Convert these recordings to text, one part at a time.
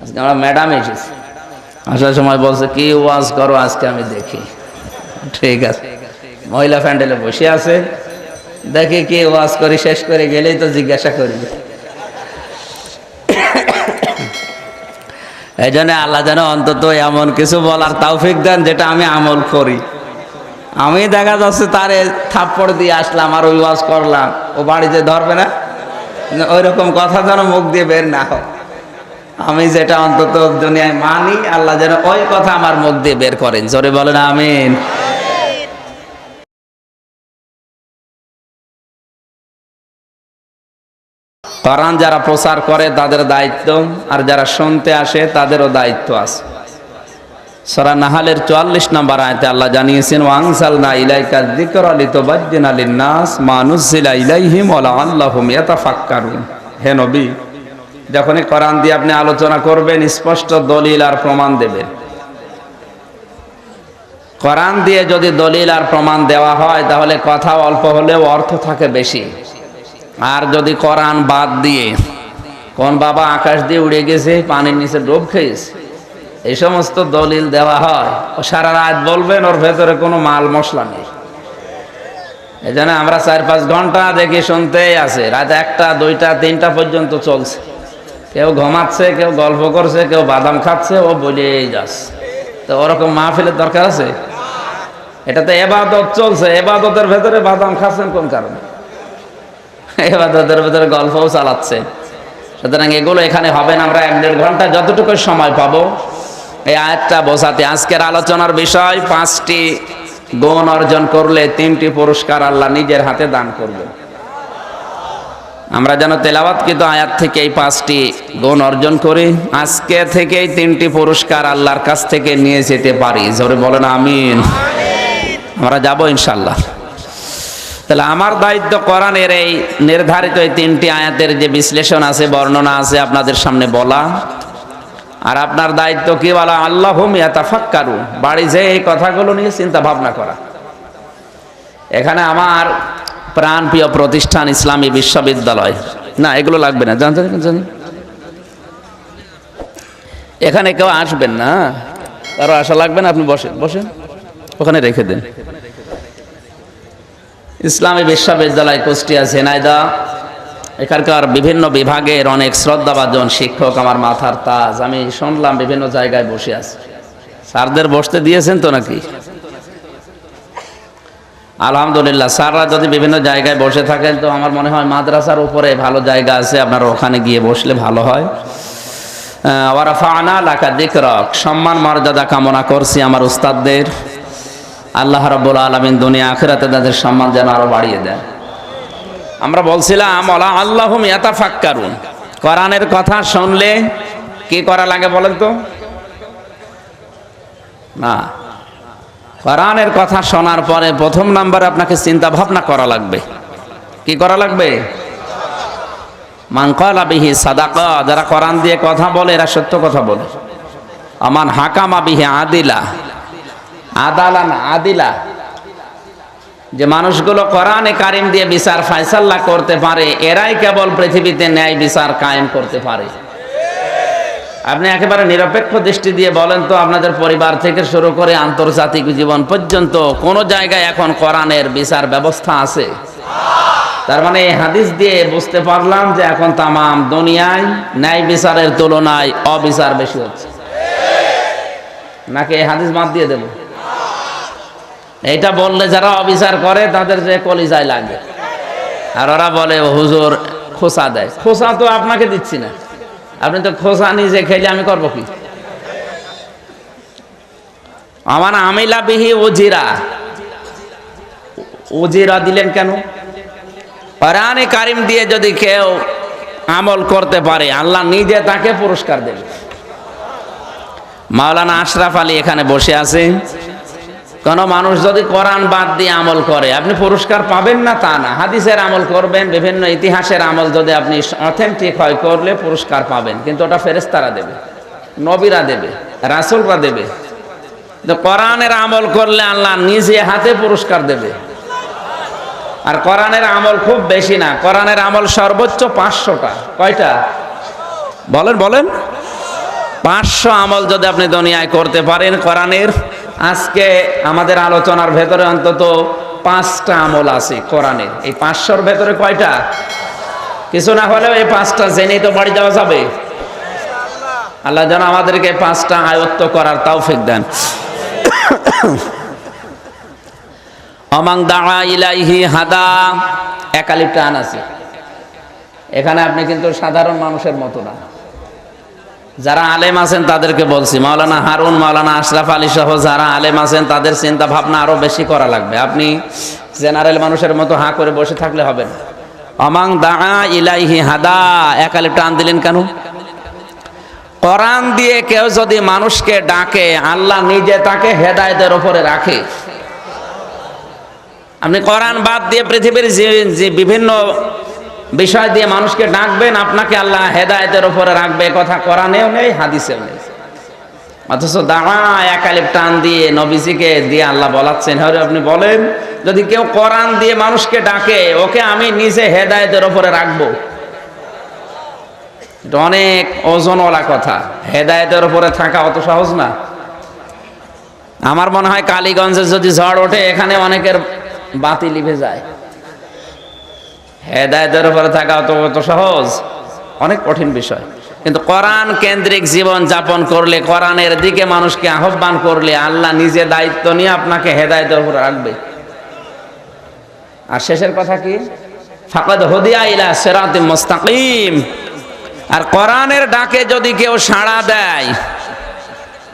আজকে আমরা ম্যাডাম এসেছি, আসার সময় বলছে কি ওয়াজ করো আজকে আমি দেখি। ঠিক আছে, মহিলা প্যান্ডেলে বসে আছে, দেখি কি ওয়াজ করি, শেষ করে গেলেই তো জিজ্ঞাসা করি। এই জন্য আল্লাহ যেন অন্তত এমন কিছু বলার তৌফিক দেন যেটা আমি আমল করি। আমি দেখা যাচ্ছে তারে থাপ্পড় দিয়ে আসলাম আর ওই ওয়াজ করলাম, ও বাড়িতে ধরবে না, ওই রকম কথা যেন মুখ দিয়ে বের না হয়। আমি যেটা অন্তত দুনিয়ায় মানি, আল্লাহ যেন ওই কথা আমার মুখ দিয়ে বের করেন। জোরে বলেন আমিন। কোরআন যারা প্রচার করে তাদের দায়িত্ব, আর যারা শুনতে আসে তাদেরও দায়িত্ব আছে। সূরা নাহালের 44 নম্বর আয়াতে আল্লাহ জানিয়েছেন, ওয়ানজালনা ইলাইকা যিকরা লিতুবাজ্জিনা লিন-নাস মা নুজিলা ইলাইহিম ওয়া লাআল্লাহুম ইয়াতাফাক্কারুন। হে নবী, যখনই কোরআন দিয়ে আপনি আলোচনা করবেন, স্পষ্ট দলিল আর প্রমাণ দেবেন। কোরআন দিয়ে যদি দলিল আর প্রমাণ দেওয়া হয় তাহলে কথা অল্প হলেও অর্থ থাকে বেশি। আর যদি কোরআন বাদ দিয়ে কোন বাবা আকাশ দিয়ে উড়ে গেছে, পানির নিচে ডুব খেয়েছে, এই সমস্ত দলিল দেওয়া হয়, ও সারা রাত বলবেন ওর ভেতরে কোনো মাল মশলা নেই। এই জন্য আমরা 4-5 ঘন্টা দেখি শুনতেই আছে, রাত 1টা 2টা 3টা পর্যন্ত চলছে। কেউ ঘুমাচ্ছে, কেউ গল্প করছে, কেউ বাদাম খাচ্ছে, ও বলেই যাচ্ছে। তো ওরকম মাহফিলের দরকার আছে? এটা তো ইবাদত চলছে, ইবাদতের ভেতরে বাদাম খাচ্ছেন কোন কারণে? ইবাদতের ভেতরে গল্পও চালাচ্ছে। সুতরাং এগুলো এখানে হবে না। আমরা 1-1.5 ঘন্টা যতটুকু সময় পাবো এই আয়াতটা বোঝাতে। আজকের আলোচনার বিষয় 5টি গুণ অর্জন করলে 3টি পুরস্কার আল্লাহ নিজের হাতে দান করবেন। আমরা যেন তেলাওয়াতকৃত আয়াত থেকে এই 5টি গুণ অর্জন করি, আজকে থেকেই 3টি পুরস্কার আল্লাহর কাছ থেকে নিয়ে যেতে পারি। জোরে বলেন আমিন। আমরা যাব ইনশাআল্লাহ। তাহলে আমার দায়িত্ব কোরআনের এই নির্ধারিত এই 3টি আয়াতের যে বিশ্লেষণ আছে, বর্ণনা আছে, আপনাদের সামনে বলা। আর আপনার দায়িত্ব কি বলা? আল্লাহুম ইয়াতাফাক্কারুন, বাড়ি যে এই কথাগুলো নিয়ে চিন্তা ভাবনা করা। এখানে আমার প্রাণপ্রিয় প্রতিষ্ঠান ইসলামী বিশ্ববিদ্যালয়, না এগুলো লাগবে না, জানেন এখানে কেউ আসবেন না, কারো আসা লাগবে না, আপনি বসেন বসেন, ওখানে রেখে দেন। ইসলামী বিশ্ববিদ্যালয় কুষ্টিয়া ঝিনাইদহ, এখানকার বিভিন্ন বিভাগের অনেক শ্রদ্ধাভাজন শিক্ষক আমার মাথার তাজ। আমি শুনলাম বিভিন্ন জায়গায় বসে আছে, স্যারদের বসতে দিয়েছেন তো নাকি? আলহামদুলিল্লাহ। স্যাররা যদি বিভিন্ন জায়গায় বসে থাকেন তো আমার মনে হয় মাদ্রাসার উপরে ভালো জায়গা আছে, আপনারা ওখানে গিয়ে বসলে ভালো হয়। ওয়া রাফা'না লাকা যিকরাক, সম্মান মর্যাদা কামনা করছি আমার উস্তাদদের। আল্লাহ রাব্বুল আলামিন দুনিয়া আখিরাতে তাদের সম্মান যেন আরো বাড়িয়ে দেন। আমরা বলছিলাম ওয়ালা আল্লাহুম ইয়াতাফাক্কারুন, কোরআনের কথা শুনলে কি করা লাগে বলেন তো? না, কোরআনের কথা শোনার পরে প্রথম নাম্বারে আপনাকে চিন্তা ভাবনা করা লাগবে। কি করা লাগবে? মান ক্বালা বিহি সাদাকা, যারা কোরআন দিয়ে কথা বলে এরা সত্য কথা বলে। আমান হাকামা বিহি আদিলা, আদালান আদিলা, যে মানুষগুলো কোরআনে কারিম দিয়ে বিচার ফায়সালা করতে পারে এরাই কেবল পৃথিবীতে ন্যায় বিচার কায়েম করতে পারে। আপনি একেবারে নিরপেক্ষ দৃষ্টি দিয়ে বলেন তো, আপনাদের পরিবার থেকে শুরু করে আন্তর্জাতিক জীবন পর্যন্ত কোন জায়গায় এখন কোরআনের বিচার ব্যবস্থা আছে? তার মানে এই হাদিস দিয়ে বুঝতে পারলাম যে এখন তামাম দুনিয়ায় ন্যায় বিচারের তুলনায় অবিচার বেশি হচ্ছে। নাকি এই হাদিস বাদ দিয়ে দেব? এইটা বললে যারা অবিচার করে তাদের যে কলিজায় লাগে, আর ওরা বলে হুজুর খোসা দেয়। খোসা তো আপনাকে দিচ্ছি না, আপনি তো খোসা নিজে খেলে আমি করবো কি? আমার আমিলা বিহি উজিরা, উজিরা দিলেন কেন? কোরআনে কারিম দিয়ে যদি কেউ আমল করতে পারে আল্লাহ নিজে তাকে পুরস্কার দেবে। মাওলানা আশরাফ আলী এখানে বসে আছে। কোন মানুষ যদি কোরআন বাদ দিয়ে আমল করে আপনি পুরস্কার পাবেন না তা না, হাদিসের আমল করবেন, বিভিন্ন ইতিহাসের আমল যদি আপনি অথেন্টিক হয় করলে পুরস্কার পাবেন, কিন্তু ওটা ফেরেশতারা দেবে, নবীরা দেবে, রাসূলরা দেবে। তো কোরআনের আমল করলে আল্লাহ নিজে হাতে পুরস্কার দেবে। আর কোরআনের আমল খুব বেশি না, কোরআনের আমল সর্বোচ্চ 500টা। কয়টা বলেন বলেন? 500 আমল যদি আপনি দুনিয়ায় করতে পারেন কোরআনের, আজকে আমাদের আলোচনার ভেতরে অন্তত 5টা আমল আছে কোরআনের। এই 500-র ভেতরে কয়টা? কিছু না হলেও এই 5টা জেনেই তো বাড়ি যাওয়া যাবে। আল্লাহ যেন আমাদেরকে 5টা আয়ত্ত করার তৌফিক দেন। অমাং দাআ ইলাইহি হাদা, একালিপ টান আছে এখানে। আপনি কিন্তু সাধারণ মানুষের মতো না। যারা আলেম আছেন তাদেরকে বলছি, মাওলানা হারুন, মাওলানা আশরাফ আলী সহ যারা আলেম আছেন তাদের চিন্তা ভাবনা আরো বেশি করা লাগবে। আপনি জেনারেল মানুষের মতো হাঁ করে বসে থাকলে হবে না। অমাং দাআ ইলাইহি হাদা, একালিপ টান দিলেন কেন? কোরআন দিয়ে কেউ যদি মানুষকে ডাকে, আল্লাহ নিজে তাকে হেদায়েতের উপরে রাখে। আপনি কোরআন বাদ দিয়ে পৃথিবীর যে বিভিন্ন বিষয় দিয়ে মানুষকে ডাকবেন, আপনাকে আল্লাহ হেদায়েতের উপরে রাখবে, কথা কোরআনেও নেই, হাদিসেও নেই। অথচ দাঁড়া একালিপ টান দিয়ে নবীজিকে দিয়ে আল্লাহ বলাচ্ছেন, হ্যাঁ আপনি বলেন, যদি কেউ কোরআন দিয়ে মানুষকে ডাকে, ওকে আমি নিজে হেদায়েতের উপরে রাখবো। এটা অনেক ওজনওয়ালা কথা। হেদায়েতের উপরে থাকা অত সহজ না। আমার মনে হয় কালীগঞ্জে যদি ঝড় ওঠে, এখানে অনেকের বাতি লিভে যায়। হেদায়েতের উপরে থাকা অত সহজ, অনেক কঠিন বিষয়। কিন্তু কোরআন কেন্দ্রিক জীবন যাপন করলে, কোরআনের দিকে মানুষকে আহ্বান করলে, আল্লাহ নিজে দায়িত্ব নিয়ে আপনাকে হেদায়েতের উপরে রাখবে। আর শেষের কথা কি? ফাকাদ হুদিয়া ইলা সিরাতিম মুস্তাকিম। আর কোরআনের ডাকে যদি কেউ সাড়া দেয়,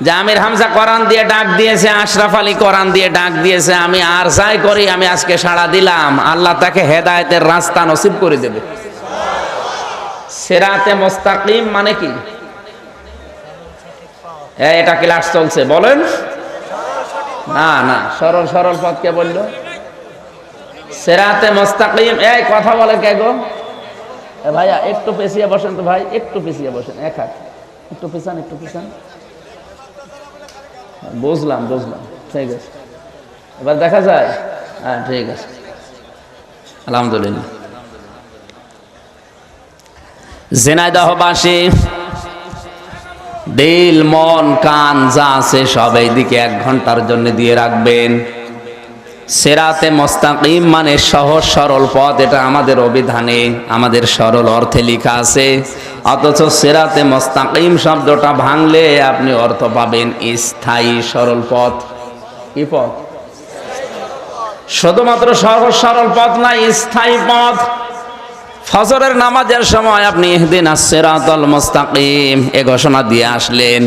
যে আমির হামজা কোরআন দিয়ে ডাক দিয়েছে, আশরাফ আলী কোরআন দিয়ে ডাক দিয়েছে, আমি আর যাই করি, আমি আজকে সাড়া দিলাম, আল্লাহ তাকে হেদায়েতের রাস্তা নসিব করে দেবে। সিরাতে মুস্তাকিম মানে কি? এটা ক্লাস চলছে, বলেন না না, সরল সরল পথকে বললো সিরাতে মুস্তাকিম। এই কথা বলে কে গো? ভাইয়া একটু পেছিয়ে বসেন তো ভাই, একটু পেছিয়ে বসেন, এক হাত একটু পিছান, একটু পিছান। বুঝলাম বুঝলাম, ঠিক আছে, এবার দেখা যায়। হ্যাঁ ঠিক আছে, আলহামদুলিল্লাহ। ঝিনাইদহবাসী দিল, মন, কান যা আছে সব এই দিকে 1 ঘন্টার জন্য দিয়ে রাখবেন। সিরাতে মুস্তাকিম মানে সহজ সরল পথ। এটা আমাদের অভিধানে, আমাদের সরল অর্থে লেখা আছে। অথচ সিরাতে মুস্তাকিম শব্দটা ভাঙলে আপনি অর্থ পাবেন স্থায়ী সরল পথ। কি পথ? শুধুমাত্র সহজ সরল পথ না, স্থায়ী পথ। ফজরের নামাজের সময় আপনি ইহদিনাস সিরাতাল মুস্তাকিম এ ঘোষণা দিয়ে আসলেন,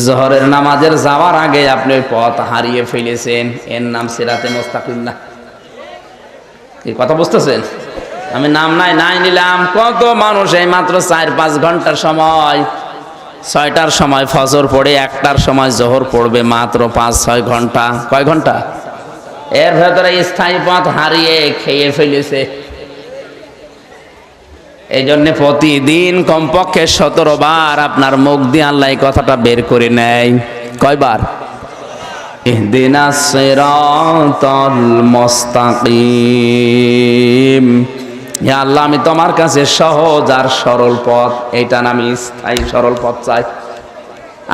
জোহরের নামাজের যাওয়ার আগে আপনি ওই পথ হারিয়ে ফেলেছেন, এর নাম সিরাতে মুস্তাকিম না। এই কথা বুঝতেছেন? আমি নাম নাই নিলাম। কত মানুষ এই মাত্র 4-5 ঘন্টার সময়, 6টার সময় ফজর পড়ে, 1টার সময় জোহর পড়বে, মাত্র 5-6 ঘন্টা। কয় ঘন্টা? এর ভেতরে স্থায়ী পথ হারিয়ে খেয়ে ফেলেছে। এই জন্য প্রতিদিন কমপক্ষে 17 বার আপনার মুখ দিয়ে আল্লাহ এই কথাটা বের করে নেয়। কয়বার? ইহদিনাস সিরাতাল মুস্তাকিম। হে আল্লাহ, আমি তোমার কাছে সহজ আর সরল পথ, এইটা না, আমি স্থায়ী সরল পথ চাই।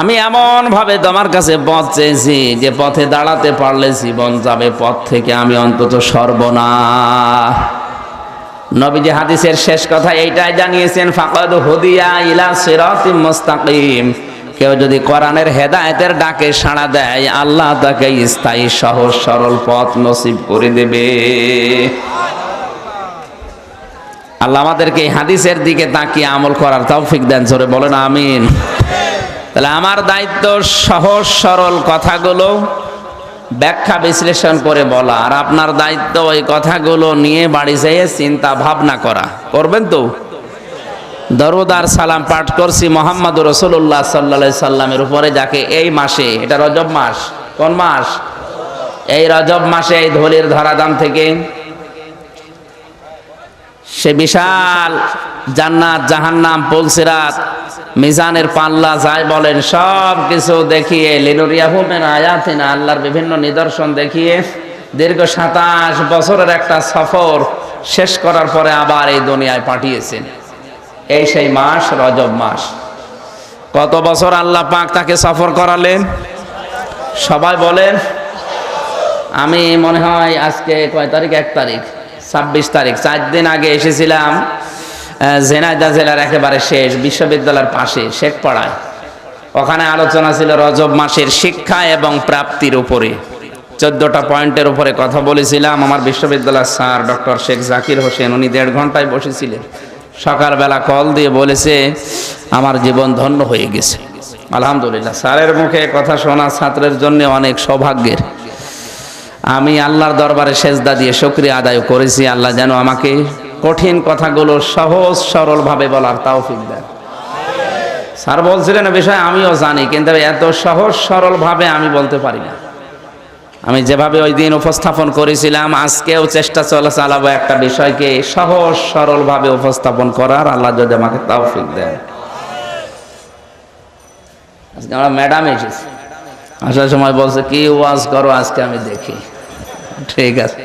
আমি এমন ভাবে তোমার কাছে পথ চেয়েছি যে পথে দাঁড়াতে পারলে জীবন যাবে, পথ থেকে আমি অন্তত সরব না। নবীজি হাদিসের শেষ কথা এইটাই জানিয়েছেন, ফাকাদ হুদিয়া ইলা সিরাতিম মুস্তাকিম। কেউ যদি কোরআনের হেদায়েতের ডাকে সাড়া দেয়, আল্লাহ তাকে স্থায়ী সহজ সরল পথ নসিব করে দেবে। আল্লাহ আমাদেরকে এই হাদিসের দিকে তাকিয়ে আমল করার তৌফিক দেন, জোরে বলেন আমিন। তাহলে আমার দায়িত্ব সহজ সরল কথাগুলো ব্যাখ্যা বিশ্লেষণ করে বলা, আর আপনার দায়িত্ব ওই কথাগুলো নিয়ে বাড়ি যেয়ে চিন্তা ভাবনা করা। করবেন তো? দরুদ আর সালাম পাঠ করছি মুহাম্মদুর রাসূলুল্লাহ সাল্লাল্লাহু আলাইহি সাল্লামের উপরে, যাকে এই মাসে, এটা রজব মাস, কোন মাস? এই রজব মাসে এই ধলির ধরাধাম থেকে সে বিশাল জান্নাত, জাহান্নাম, পুলসিরাত, মিজানের পাল্লা যাই বলেন, সব কিছু দেখিয়ে, লিনুরিয়াহু মিন আয়াতিনা, আল্লাহর বিভিন্ন নিদর্শন দেখিয়ে দীর্ঘ 27 বছরের একটা সফর শেষ করার পরে আবার এই দুনিয়ায় পাঠিয়েছেন। এই সেই মাস রজব মাস। কত বছর আল্লাহ পাক তাকে সফর করালেন? সবাই বলেন। আমি মনে হয় আজকে কয় তারিখ? 1 তারিখ, 26 তারিখ, 4 দিন আগে এসেছিলাম ঝিনাইদহ জেলার একেবারে শেষ বিশ্ববিদ্যালয়ের পাশে শেখপাড়ায়। ওখানে আলোচনা ছিল রজব মাসের শিক্ষা এবং প্রাপ্তির উপরে। 14টা পয়েন্টের উপরে কথা বলেছিলাম। আমার বিশ্ববিদ্যালয়ের স্যার ডক্টর শেখ জাকির হোসেন, উনি 1.5 ঘন্টায় বসেছিলেন। সকালবেলা কল দিয়ে বলেছে আমার জীবন ধন্য হয়ে গেছে। আলহামদুলিল্লাহ, স্যারের মুখে কথা শোনা ছাত্রের জন্য অনেক সৌভাগ্যের। আমি আল্লাহর দরবারে সেজদা দিয়ে শুকরিয়া আদায় করেছি, আল্লাহ যেন আমাকে কঠিন কথাগুলো সহজ সরলভাবে বলার তৌফিক দেন। স্যার বলছিলেন বিষয় আমিও জানি, কিন্তু এত সহজ সরলভাবে আমি বলতে পারি না। আমি যেভাবে ওই দিন উপস্থাপন করেছিলাম, আজকেও চেষ্টা চালাবো একটা বিষয়কে সহজ সরলভাবে উপস্থাপন করার, আল্লাহ যদি আমাকে তৌফিক দেন। আজকে আমরা ম্যাডাম এসেছি, আসার সময় বলছে কি ওয়াজ করো আজকে, আমি দেখি। ঠিক আছে,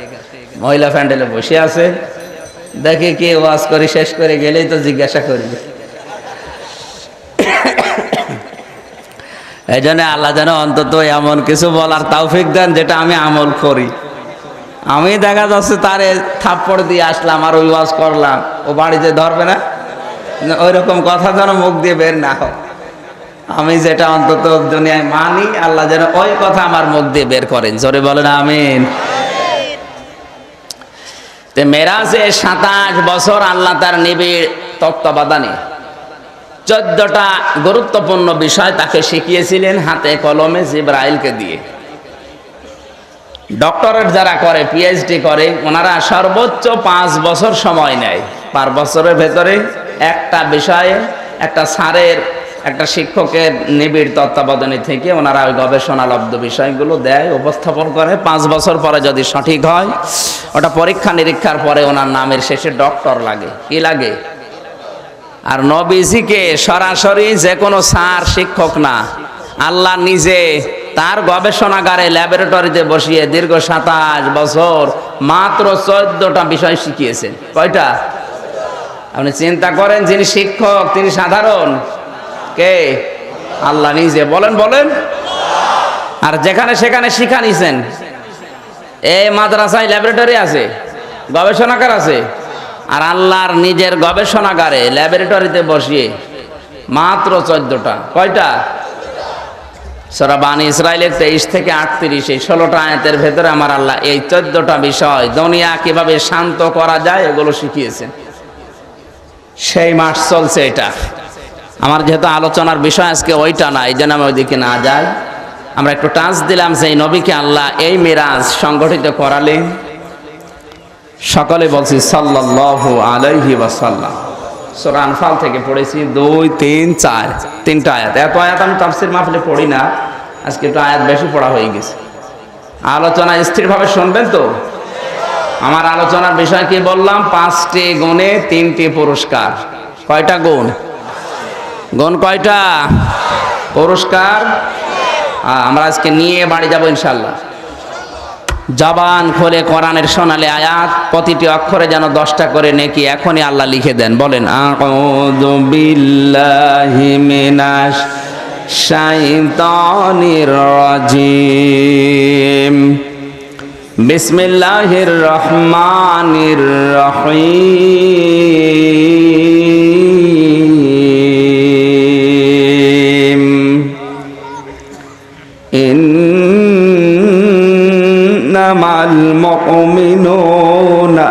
মহিলা প্যান্ডেলে বসে আছে, দেখি কি ওয়াজ করি, শেষ করে গেলেই তো জিজ্ঞাসা করি। এই জন্য আল্লাহ যেন অন্তত এমন কিছু বলার তৌফিক দেন যেটা আমি আমল করি। আমি দেখা যাচ্ছে তারে থাপ্পড় দিয়ে আসলাম আর ওই ওয়াজ করলাম, ও বাড়িতে ধরবে না, ওই রকম কথা যেন মুখ দিয়ে বের না হয়। আমি যেটা অন্তত দুনিয়ায় মানি, আল্লাহ যেন ওই কথা আমার মুখ দিয়ে বের করেন। জোরে বলেন আমিন। মেরাজে 27 বছর আল্লাহ তার নিবিড় তত্ত্বাবধানে 14টা গুরুত্বপূর্ণ বিষয় তাকে শিখিয়েছিলেন হাতে কলমে জিবরাইলকে দিয়ে। ডক্টরেট যারা করে, পিএইচডি করে, ওনারা সর্বোচ্চ 5 বছর সময় নেয়। 5 বছরের ভেতরে একটা বিষয়ে একটা স্যারের, একটা শিক্ষকের নিবিড় তত্ত্বাবধানে থেকে ওনারা ওই গবেষণালব্ধ বিষয়গুলো দেয়, উপস্থাপন করে। 5 বছর পরে যদি সঠিক হয়, ওটা পরীক্ষা নিরীক্ষার পরে ওনার নামের শেষে ডক্টর লাগে। কি লাগে? আর নবীজিকে সরাসরি যে কোনো স্যার, শিক্ষক না, আল্লাহ নিজে তার গবেষণাগারে ল্যাবরেটরিতে বসিয়ে দীর্ঘ 27 বছর মাত্র 14টা বিষয় শিখিয়েছেন। কয়টা? আপনি চিন্তা করেন, যিনি শিক্ষক তিনি সাধারণ? কে? আল্লাহ নিজে। বলেন বলেন। আর যেখানে সেখানে শিক্ষা নিছেন। এই মাদ্রাসায় ল্যাবরেটরি আছে, গবেষণাগার আছে, আর আল্লাহর নিজের গবেষণাগারে ল্যাবরেটরিতে বসিয়ে মাত্র 14টা। কয়টা? সূরা বানী ইসরাইলের 23 থেকে 38, এই 16টা আয়াতের ভেতরে আমার আল্লাহ এই 14টা বিষয়, দুনিয়া কিভাবে শান্ত করা যায়, এগুলো শিখিয়েছেন। সেই মাস চলছে এটা। আমার যেহেতু আলোচনার বিষয় আজকে ওইটা না, এই জন্য আমি ওইদিকে না যাই। আমরা একটু টাচ দিলাম যে এই নবীকে আল্লাহ এই মিরাজ সংগঠিত করালেন। সকলে বলছি সাল্লাল্লাহু আলাইহি ওয়াসাল্লাম। সূরা আনফাল থেকে পড়েছি 2, 3, 4, 3টা আয়াত। এত আয়াত আমি তাফসীর মাহফিলে পড়ি না, আজকে একটু আয়াত বেশি পড়া হয়ে গেছে। আলোচনা স্থিরভাবে শুনবেন তো? আমার আলোচনার বিষয় কি বললাম? 5টি গুণে 3টি পুরস্কার। কয়টা গুণ? গুণ কয়টা? পুরস্কার আমরা আজকে নিয়ে বাড়ি যাব ইনশাআল্লাহ। জবান খুলে কোরআনের সোনালী আয়াত, প্রতিটি অক্ষরে যেন 10টা করে নেকি এখনই আল্লাহ লিখে দেন। বলেন আউযু বিল্লাহি মিনাশ শাইতানির রাজিম, বিসমিল্লাহির রহমানির রহিম। ইন্নামাল মুমিনুনা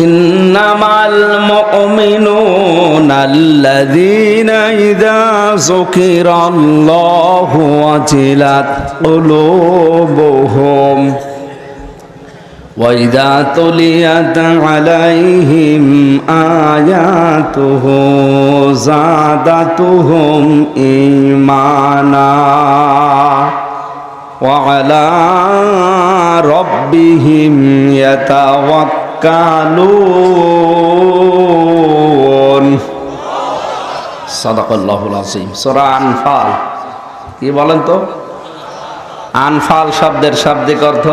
ইন্নামাল মুমিনুনা আল্লাযীনা ইযা যুকিরাল্লাহু ওয়াজিলাত কুলুবুহুম وَإِذَا تُلِيَتْ عَلَيْهِمْ آيَاتُهُ زَادَتْهُمْ إِيمَانًا وَعَلَى رَبِّهِمْ يَتَوَكَّلُونَ সাদাকাল্লাহুল আযীম। সূরা আনফাল কি বলেন তো? আনফাল শব্দের শাব্দিক অর্থ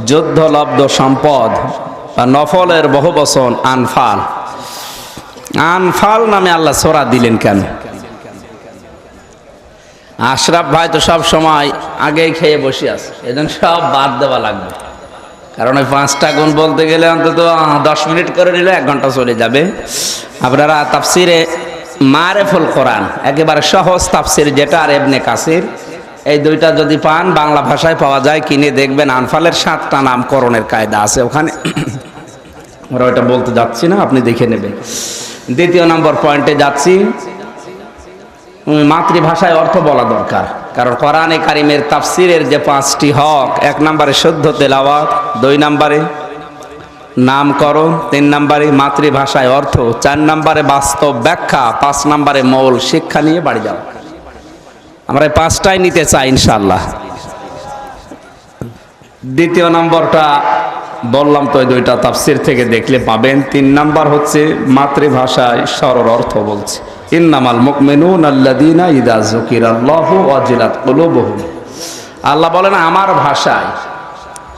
যুদ্ধলব্ধ সম্পদ বা নফলের বহুবচন আনফাল। আনফাল নামে আল্লাহ সূরা দিলেন কেন? আশরাফ ভাই তো সব সময় আগেই খেয়ে বসে আছে, এজন্য সব বাদ দেওয়া লাগবে। কারণ ওই 5টা গুণ বলতে গেলে অন্তত 10 মিনিট করে নিলে 1 ঘন্টা চলে যাবে। আপনারা তাফসিরে মারেফুল কোরআন একেবারে সহজ তাফসির যেটা, আর ইবনে কাসির, এই দুইটা যদি পান বাংলা ভাষায় পাওয়া যায়, কিনে দেখবেন। আনফালের 7টা নামকরণের কায়দা আছে ওখানে, আমরা ওইটা বলতে যাচ্ছি না, আপনি দেখে নেবেন। দ্বিতীয় নম্বর পয়েন্টে যাচ্ছি, মাতৃভাষায় অর্থ বলা দরকার। কারণ কোরআনে কারিমের তাফসিরের যে 5টি হক, 1 নম্বরে শুদ্ধ তেলাওয়াত, 2 নম্বরে নামকরণ, 3 নম্বরে মাতৃভাষায় অর্থ, 4 নম্বরে বাস্তব ব্যাখ্যা, 5 নম্বরে মৌল শিক্ষা নিয়ে বাড়ি যাওয়া। আমরা এই 5টাই নিতে চাই ইনশাআল্লাহ। দ্বিতীয় নম্বরটা বললাম তো, এই 2টা তাফসির থেকে দেখলে পাবেন। 3 নম্বর হচ্ছে মাতৃভাষায় সরল অর্থ বলছে, ইন্নামাল মুমিনুনা আল্লাযীনা ইযা যুকিরাল্লাহু ওয়াজিলাত কুলুবুহুম। আল্লাহ বলেন আমার ভাষায়।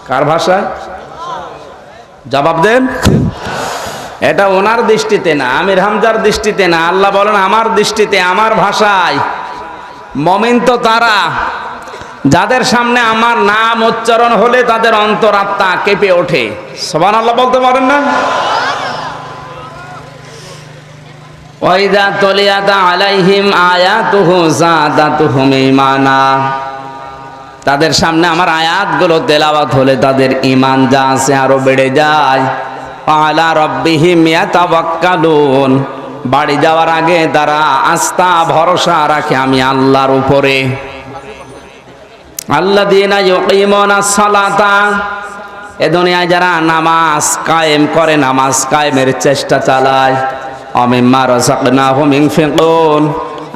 কার ভাষায়? জবাব দেন। এটা ওনার দৃষ্টিতে না, আমির হামজার দৃষ্টিতে না, আল্লাহ বলেন আমার দৃষ্টিতে, আমার ভাষায়। মুমিন তো তারা যাদের সামনে আমার নাম উচ্চারণ হলে তাদের অন্তরাত্মা কেঁপে ওঠে। সুবহানাল্লাহ বলতে পারেন না? ওয়াইদা তুলিয়াত আলাইহিম আয়াতুহু যাদাতুহুম ঈমানা। তাদের সামনে আমার আয়াতগুলো তেলাওয়াত হলে তাদের ঈমান যা আছে আরো বেড়ে যায়। আলা রাব্বিহিম ইয়াতাওয়াক্কালুন। বাড়ি যাওয়ার আগে তারা আস্থা ভরসা রাখে আমি আল্লাহর উপরে। আল্লাযীনা ইউকিমুনাস সালাতা। এ দুনিয়ায় যারা নামাজ কায়েম করে, নামাজ কায়েমের চেষ্টা চালায়, অমিম্মা রাযাকনাহুম ইউনফিকুন।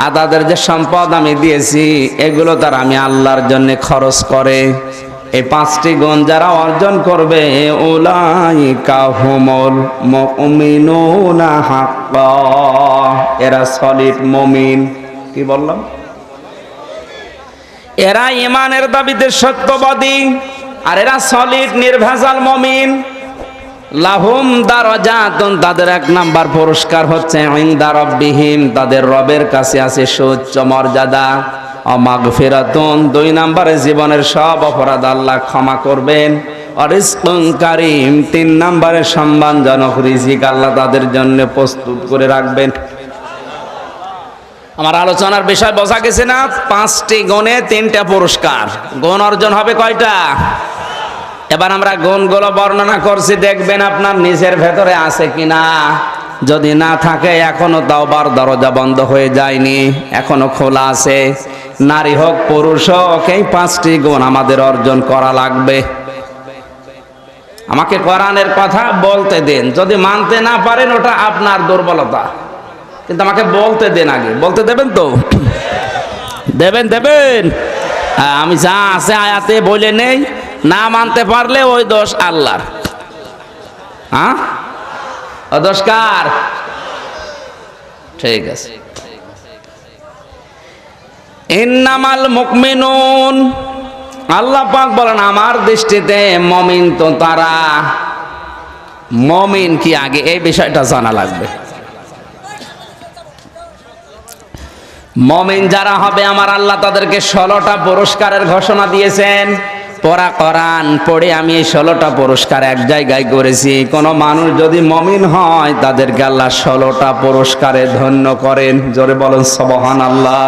আর তাদের যে সম্পদ আমি দিয়েছি এগুলো তারা আমি আল্লাহর জন্য খরচ করে। এই 5টি গুণ যারা অর্জন করবে, উলাইকা হুমুল মুমিনুনা হাক্কা। এরা সলিড মুমিন। কি বললাম? এরা ঈমানের দাবিতে সত্যবাদী, আর এরা সলিড নির্ভেজাল মুমিন। লাহুম দারাজাতুন। তাদের 1 নাম্বার পুরস্কার হচ্ছে ইনদা রাব্বিহিম। তাদের রবের কাছে আছে সুউচ্চ মর্যাদা। মাগফিরাতুন। 2 নম্বরে জীবনের সব অপরাধ আল্লাহ ক্ষমা করবেন। রিজকুন কারীম। 3 নম্বরে সম্মানজনক রিজিক আল্লাহ তাদের জন্য প্রস্তুত করে রাখবেন। আমার আলোচনার বিষয় বোঝা গেছে না? 5টি গুণে 3টা পুরস্কার। গুণ অর্জন হবে কয়টা? এবার আমরা গুণগুলো বর্ণনা করছি, দেখবেন আপনার নিজের ভেতরে আছে কিনা। যদি না থাকে, এখনো তাওবার দরজা বন্ধ হয়ে যায়নি, এখনো খোলা আছে। নারী হোক পুরুষ হোক, এই 5টি গুণ আমাদের অর্জন করা লাগবে। আমাকে কোরআনের কথা বলতে দেন, যদি মানতে না পারেন ওটা আপনার দুর্বলতা, কিন্তু আমাকে বলতে দেন আগে। বলতে দেবেন তো? দেবেন? আমি যা আছে আয়াতে বলে নেই, না মানতে পারলে ওই দোষ আল্লাহর। হ্যাঁ, ও দোষ কার? ঠিক আছে। ইন্নামাল মুমিনুন। আল্লাহ পাক বলেন আমার দৃষ্টিতে মুমিন তো তারা। মুমিন কি আগে এই বিষয়টা জানা লাগবে। মুমিন যারা হবে আমার আল্লাহ তাদেরকে 16টা পুরস্কারের ঘোষণা দিয়েছেন। পড়া কোরআন পড়ে আমি এই 16টা পুরস্কার এক জায়গায় করেছি। কোন মানুষ যদি মুমিন হয় তাদেরকে আল্লাহ 16টা পুরস্কারে ধন্য করেন। জোরে বলেন সুবহানাল্লাহ।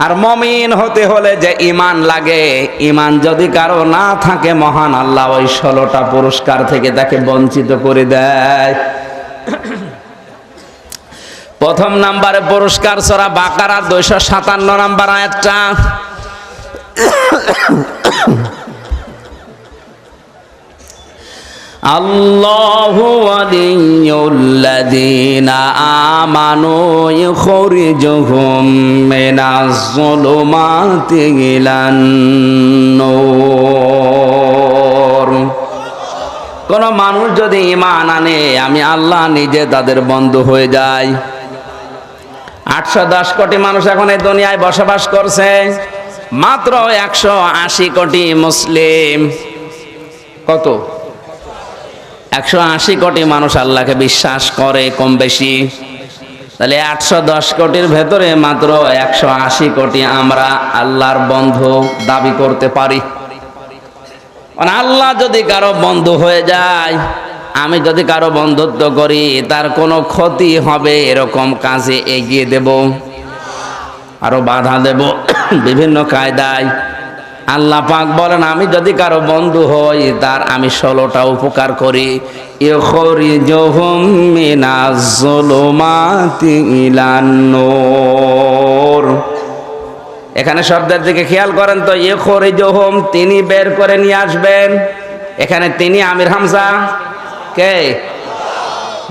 আর মুমিন হতে হলে যে ঈমান লাগে, ঈমান যদি কারো না থাকে, মহান আল্লাহ ওই 16টা পুরস্কার থেকে তাকে বঞ্চিত করে দেয়। প্রথম নাম্বারে পুরস্কার সূরা বাকারা 257 নম্বর আয়াতটা। আল্লাহু ওয়ালিয়ুল্লাযীনা আমানু ইখরিজুহুম মিনাজ যুলুমাতি ইলান নূর। কোন মানুষ যদি ঈমান আনে আমি আল্লাহ নিজে তাদের বন্ধু হয়ে যাই। 810 কোটি মানুষ এখন এই দুনিয়ায় বসবাস করছে, মাত্র 180 কোটি মুসলিম। কত? 180 কোটি মানুষ আল্লাহকে বিশ্বাস করে কম বেশি। তাহলে 810 কোটির ভেতরে মাত্র 180 কোটি আমরা আল্লাহর বন্ধু দাবি করতে পারি। মানে আল্লাহ যদি কারো বন্ধু হয়ে যায়, আমি যদি কারো বন্ধুত্ব করি, তার কোনো ক্ষতি হবে এরকম কাজে এগিয়ে দেব, আরো বাধা দেব বিভিন্ন কায়দায়। আল্লাহ পাক বলেন আমি যদি কারো বন্ধু হই তার আমি 16টা উপকার করি। ইখরিজুহুম মিনাজ যুলুমাতি ইলান নূর। এখানে শব্দের দিকে খেয়াল করেন তো, ইখরিজুহুম তিনি বের করে নিয়ে আসবেন। এখানে তিনি আমির হামজা কে?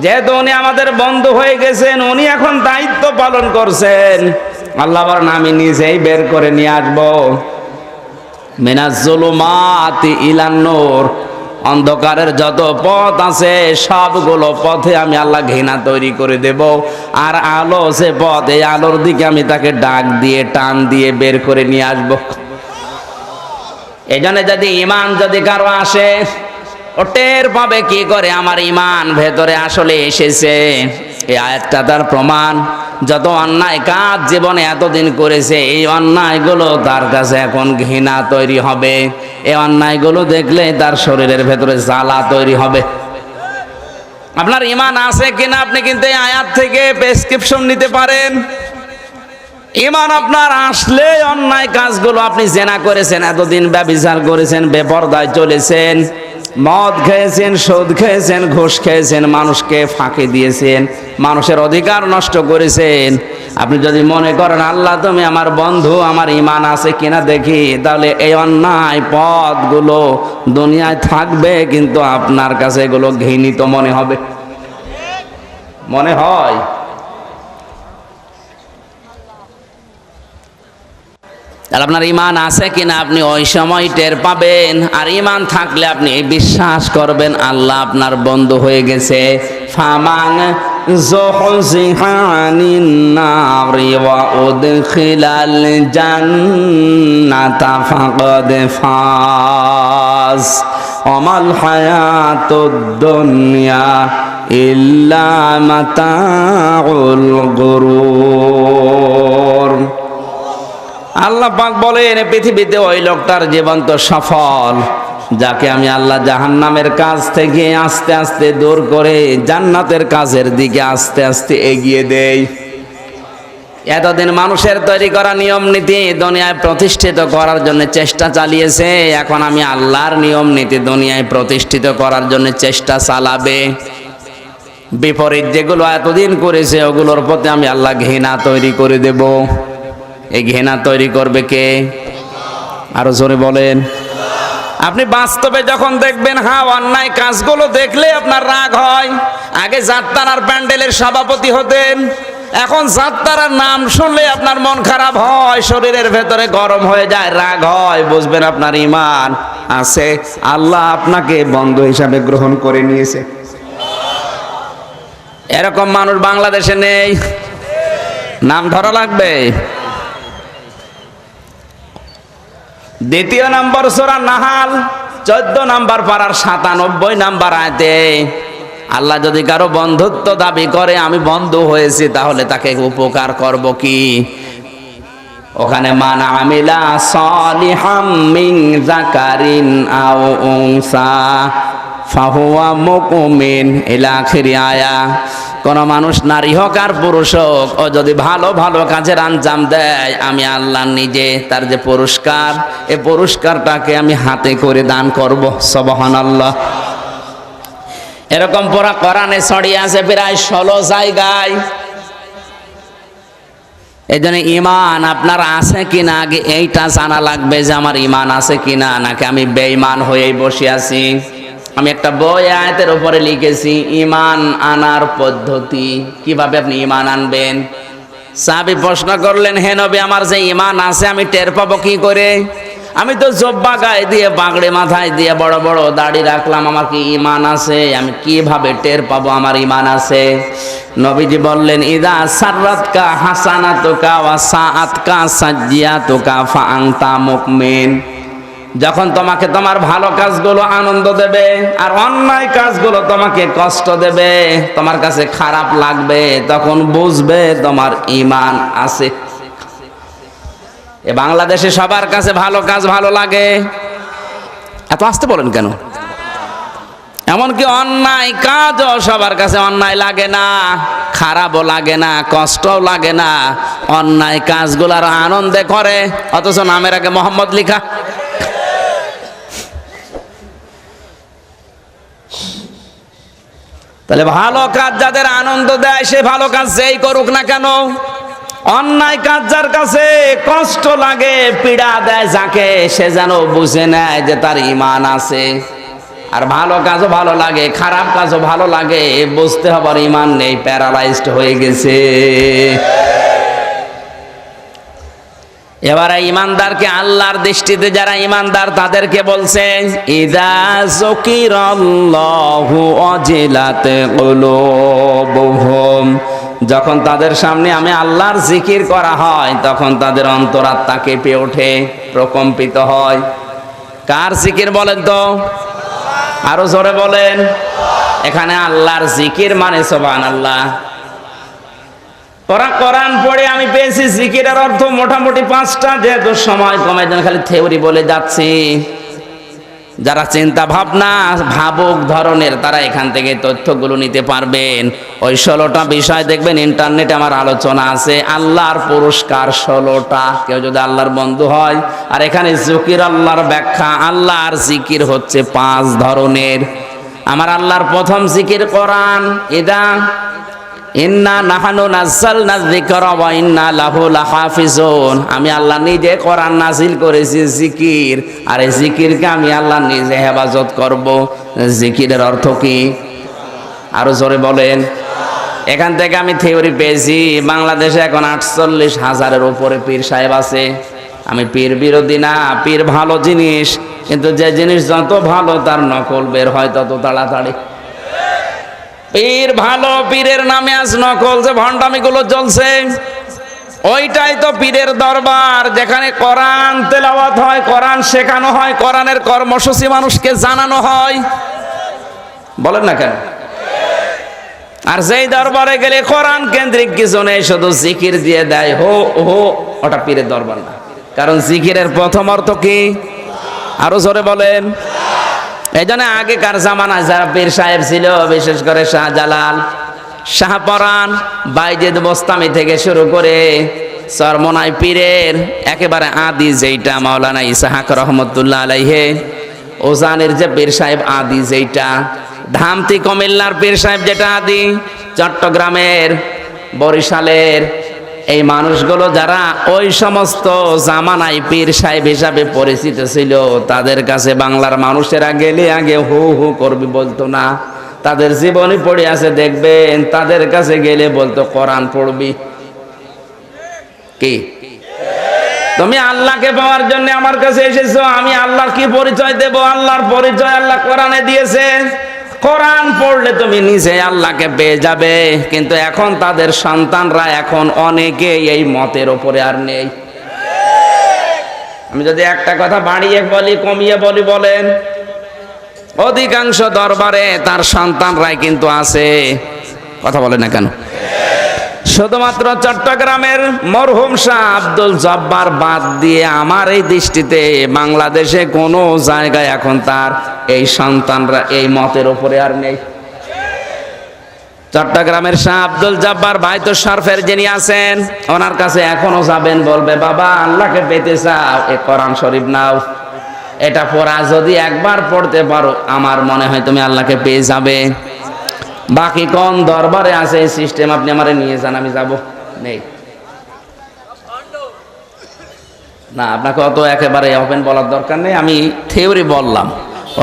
যেহেতু উনি আমাদের বন্ধু হয়ে গেছেন, উনি এখন দায়িত্ব পালন করছেন। আল্লাহ বলেন আমি নিজেই বের করে নিয়ে আসবো। মিনাজ যুলুমাতি ইলান নূর, অন্ধকারের যত পথ আছে সবগুলো পথে আমি আল্লাহ ঘৃণা তৈরি করে দেব। আর আলো সে পথ, এই আলোর দিকে আমি তাকে ডাক দিয়ে টান দিয়ে বের করে নিয়ে আসবো। এই জন্য যদি ঈমান যদি কারো আসে, ও টের পাবে কি করে আমার ঈমান ভেতরে আসলে এসেছে। এই আয়াতটা তার প্রমাণ। যত অন্যায় কাজ জীবনে এতদিন করেছে, এই অন্যায়গুলো তার কাছে এখন ঘৃণা তৈরি হবে। এই অন্যায়গুলো দেখলে তার শরীরের ভেতরে জ্বালা তৈরি হবে। আপনার ঈমান আছে কিনা আপনি কিন্তু এই আয়াত থেকে প্রেসক্রিপশন নিতে পারেন। ঈমান আপনার আসলে অন্যায় কাজগুলো, আপনি জেনা করেছেন, এতদিন ব্যভিচার করেছেন, বেপরদায় চলেছেন, মদ খেয়েছেন, সুদ খেয়েছেন, ঘুষ খেয়েছেন, মানুষকে ফাঁকি দিয়েছেন, মানুষের অধিকার নষ্ট করেছেন। আপনি যদি মনে করেন আল্লাহ তুমি আমার বন্ধু, আমার ঈমান আছে কিনা দেখি, তাহলে এই অন্যায় পথগুলো দুনিয়ায় থাকবে, কিন্তু আপনার কাছে এগুলো ঘৃণিত মনে হবে। মনে হয় তাহলে আপনার ঈমান আছে কিনা আপনি ওই সময় টের পাবেন। আর ঈমান থাকলে আপনি বিশ্বাস করবেন আল্লাহ আপনার বন্ধু হয়ে গেছে। ফামান যুহজিহা আনিন নারি ওয়া উদখিলাল জান্নাতা ফাকাদ ফাজ ওয়ামাল হায়াতুদ দুনিয়া ইল্লা মাতাউল গুরুর। আল্লাহ পাক বলেন পৃথিবীতে ওই লোকটার জীবন তো সফল, যাকে আমি আল্লাহ জাহান্নামের কাজ থেকে আস্তে আস্তে দূর করে জান্নাতের কাজের দিকে আস্তে আস্তে এগিয়ে দেই। এতদিন মানুষের তৈরি করা নিয়ম নীতি দুনিয়ায় প্রতিষ্ঠিত করার জন্য চেষ্টা চালিয়েছে, এখন আমি আল্লাহর নিয়ম নীতি দুনিয়ায় প্রতিষ্ঠিত করার জন্য চেষ্টা চালাবে। বিপরীত যেগুলো এতদিন করেছে ওগুলোর প্রতি আমি আল্লাহ ঘৃণা তৈরি করে দেব। এই ঘৃণা তৈরি করবে কে? আরো জোরে বলেন। আপনি বাস্তবে যখন দেখবেন হ্যাঁ অন্যায় কাজগুলো দেখলে আপনার রাগ হয়। আগে যাত্রার প্যান্ডেলের সভাপতি হতেন, এখন যাত্রার নাম শুনলে আপনার মন খারাপ হয়, শরীরের ভেতরে গরম হয়ে যায়, রাগ হয়। বুঝবেন আপনার ঈমান আছে, আল্লাহ আপনাকে বন্ধু হিসাবে গ্রহণ করে নিয়েছে। এরকম মানুষ বাংলাদেশে নেই, নাম ধরা লাগবে। দ্বিতীয় নম্বর সূরা নাহাল 14 নম্বর পারার 97 নম্বর আয়াতে আল্লাহ যদি কারো বন্ধুত্ব দাবি করে আমি বন্ধু হয়েছি, তাহলে তাকে উপকার করব কি? ওখানে মান আমিলা সালিহাম মিন যাকারিন আও উনসা ফাহুয়া মুমিন ইলা আখিরি আয়া। কোন মানুষ নারী হোক আর পুরুষ হোক, ও যদি ভালো ভালো কাজের আঞ্জাম দেয়, আমি আল্লাহ নিজে তার যে পুরস্কার, এই পুরস্কারটাকে আমি হাতে করে দান করব। সুবহানাল্লাহ। এরকম পুরা কোরআনে ছড়িয়ে আছে প্রায় 16 জায়গায়। এই জন্য ঈমান আপনার আছে কিনা আগে এইটা জানা লাগবে যে আমার ঈমান আছে কিনা, নাকি আমি বেঈমান হয়েই বসে আছি। আমি একটা বই আয়াতের উপরে লিখেছি ঈমান আনার পদ্ধতি, কিভাবে আপনি ঈমান আনবেন। সাহাবী প্রশ্ন করলেন, হে নবী, আমার যে ঈমান আছে আমি টের পাবো কি করে? আমি তো জব্বা গায়ে দিয়ে, পাগড়ি মাথায় দিয়ে, বড় বড় দাড়ি রাখলাম, আমার কি ঈমান আছে? আমি কিভাবে টের পাবো আমার ঈমান আছে? নবীজি বললেন, ইদা সাররাতকা হাসানাতুকা ওয়া সাআতকা সাজ্জিয়াতুকা ফাআনতা মুমিন। যখন তোমাকে তোমার ভালো কাজগুলো আনন্দ দেবে আর অন্যায় কাজগুলো তোমাকে কষ্ট দেবে, তোমার কাছে খারাপ লাগবে, তখন বুঝবে তোমার ঈমান আছে। এ বাংলাদেশে সবার কাছে ভালো কাজ ভালো লাগে, এত আসতে বলেন কেন? এমনকি অন্যায় কাজও সবার কাছে অন্যায় লাগে না, খারাপও লাগে না, কষ্টও লাগে না। অন্যায় কাজগুলার আনন্দে করে, অথচ নামের আগে মোহাম্মদ লিখা। তাহলে ভালো কাজ যাদের আনন্দ দেয়, সে ভালো কাজ যেই করুক না কেন, অন্যায় কাজ যার কাছে কষ্ট লাগে, পীড়া দেয় যাকে, সে যেন বুঝে নেয় যে তার ঈমান আছে। আর ভালো কাজও ভালো লাগে, খারাপ কাজও ভালো লাগে, বুঝতে হবে ঈমান নেই, প্যারালাইজড হয়ে গেছে। এবারে ইমানদারকে আল্লাহর দৃষ্টিতে যারা ইমানদার তাদেরকে বলছে, ইযা যুকিরাল্লাহু ওয়াজিলাত কুলুবুহুম, যখন তাদের সামনে আমি আল্লাহর জিকির করা হয় তখন তাদের অন্তরাত্মা কেঁপে ওঠে, প্রকম্পিত হয়। কার জিকির বলেন তো? আরো জোরে বলেন। এখানে আল্লাহর জিকির মানে সুবহানাল্লাহ। কোরআন পড়ে আমি পেয়েছি জিকিরের অর্থ মোটামুটি 5টা, যেহেতু সময় কমে যেন খালি থিওরি বলে যাচ্ছি। যারা চিন্তা ভাবনা ভাবুক ধরনের তারা এখান থেকে তথ্যগুলো নিতে পারবেন। ওই 16টা বিষয় দেখবেন ইন্টারনেটে আমার আলোচনা আছে। আল্লাহর পুরস্কার 16টা, কেউ যদি আল্লাহর বন্ধু হয়। আর এখানে জিকির আল্লাহর ব্যাখ্যা, আল্লাহর জিকির হচ্ছে 5 ধরনের। আমার আল্লাহর প্রথম জিকির কোরআন। ইন্না নাহানু নাযালনা যিকরা ওয়া ইন্না লাহু লাহাফিজুন। আমি আল্লাহ নিজে কোরআন নাজিল করেছি জিকির, আর এই জিকিরকে আমি আল্লাহ নিজে হেফাজত করব। জিকিরের অর্থ কি? আরো জোরে বলেন। এখান থেকে আমি থিওরি পেয়েছি, বাংলাদেশে এখন 48,000-এর উপরে পীর সাহেব আছে। আমি পীর বিরোধী না, পীর ভালো জিনিস, কিন্তু যে জিনিস যত ভালো তার নকল বের হয় তত তাড়াতাড়ি। পীর ভালো, পীরের নামে আজ নকল যে ভণ্ডামিগুলো চলছে, ওইটাই তো পীরের দরবার, যেখানে কোরআন তেলাওয়াত হয়, কোরআন শেখানো হয়, কোরআনের কর্মসূচি মানুষকে জানানো হয়। বলেন না কেন? আর যেই দরবারে গেলে কোরআন কেন্দ্রিক কিছু নেই, শুধু জিকির দিয়ে দেয় হো হো, ওটা পীরের দরবার না। কারণ জিকিরের প্রথম অর্থ কি? আরো জোরে বলেন। এই জন্য আগেকার জামানায় যারা পীর সাহেব ছিল, বিশেষ করে শাহজালাল, শাহপরান, বাইজিদ বোস্তামি থেকে শুরু করে চরমনাই পীরের একেবারে আদি যেইটা মাওলানা ইসহাক রহমতুল্লাহ আলাইহে, ওজানের যে পীর সাহেব আদি যেইটা, ধামতি কুমিল্লার পীর সাহেব যেটা আদি, চট্টগ্রামের, বরিশালের এই মানুষগুলো যারা ওই সমস্ত জামানায় পীর সাহেব হিসাবে পরিচিত ছিল, তাদের কাছে বাংলার মানুষেরা গেলে আগে হু হু করবি বলতো না। তাদের জীবনী পড়ে আছে দেখবেন, তাদের কাছে গেলে বলতো কোরআন পড়বি। কি তুমি আল্লাহকে পাওয়ার জন্য আমার কাছে এসেছো, আমি আল্লাহর কি পরিচয় দেব? আল্লাহর পরিচয় আল্লাহ কোরআনে দিয়েছে। কোরআন পড়লে তুমি নিজে আল্লাহকে পেয়ে যাবে। কিন্তু এখন তাদের সন্তানরা এখন অনেকে এই মতের ওপরে আর নেই। আমি যদি একটা কথা বাড়িয়ে বলি, কমিয়ে বলি, বলেন, অধিকাংশ দরবারে তার সন্তানরাই কিন্তু আছে। কথা বলে না কেন? শুধুমাত্র চট্টগ্রামের মরহুম শাহ আব্দুল জব্বার বাদ দিয়ে আমার এই দৃষ্টিতে বাংলাদেশে কোনো জায়গায় এখন তার এই সন্তানরা এই মতের উপরে আর নেই। চট্টগ্রামের শাহ আব্দুল জব্বার বাইতুল শরফের যিনি আছেন, ওনার কাছে এখনো যাবেন, বলবে বাবা আল্লাহকে পেতে চাও, এ কোরআন শরীফ নাও, এটা পড়া যদি একবার পড়তে পারো আমার মনে হয় তুমি আল্লাহকে পেয়ে যাবে। বাকি কোন দরবারে আছে এই সিস্টেম? আপনি আমারে নিয়ে যান, আমি যাব। নেই না, আপনাকে অত একেবারে ওপেন বলার দরকার নেই। আমি থিওরি বললাম,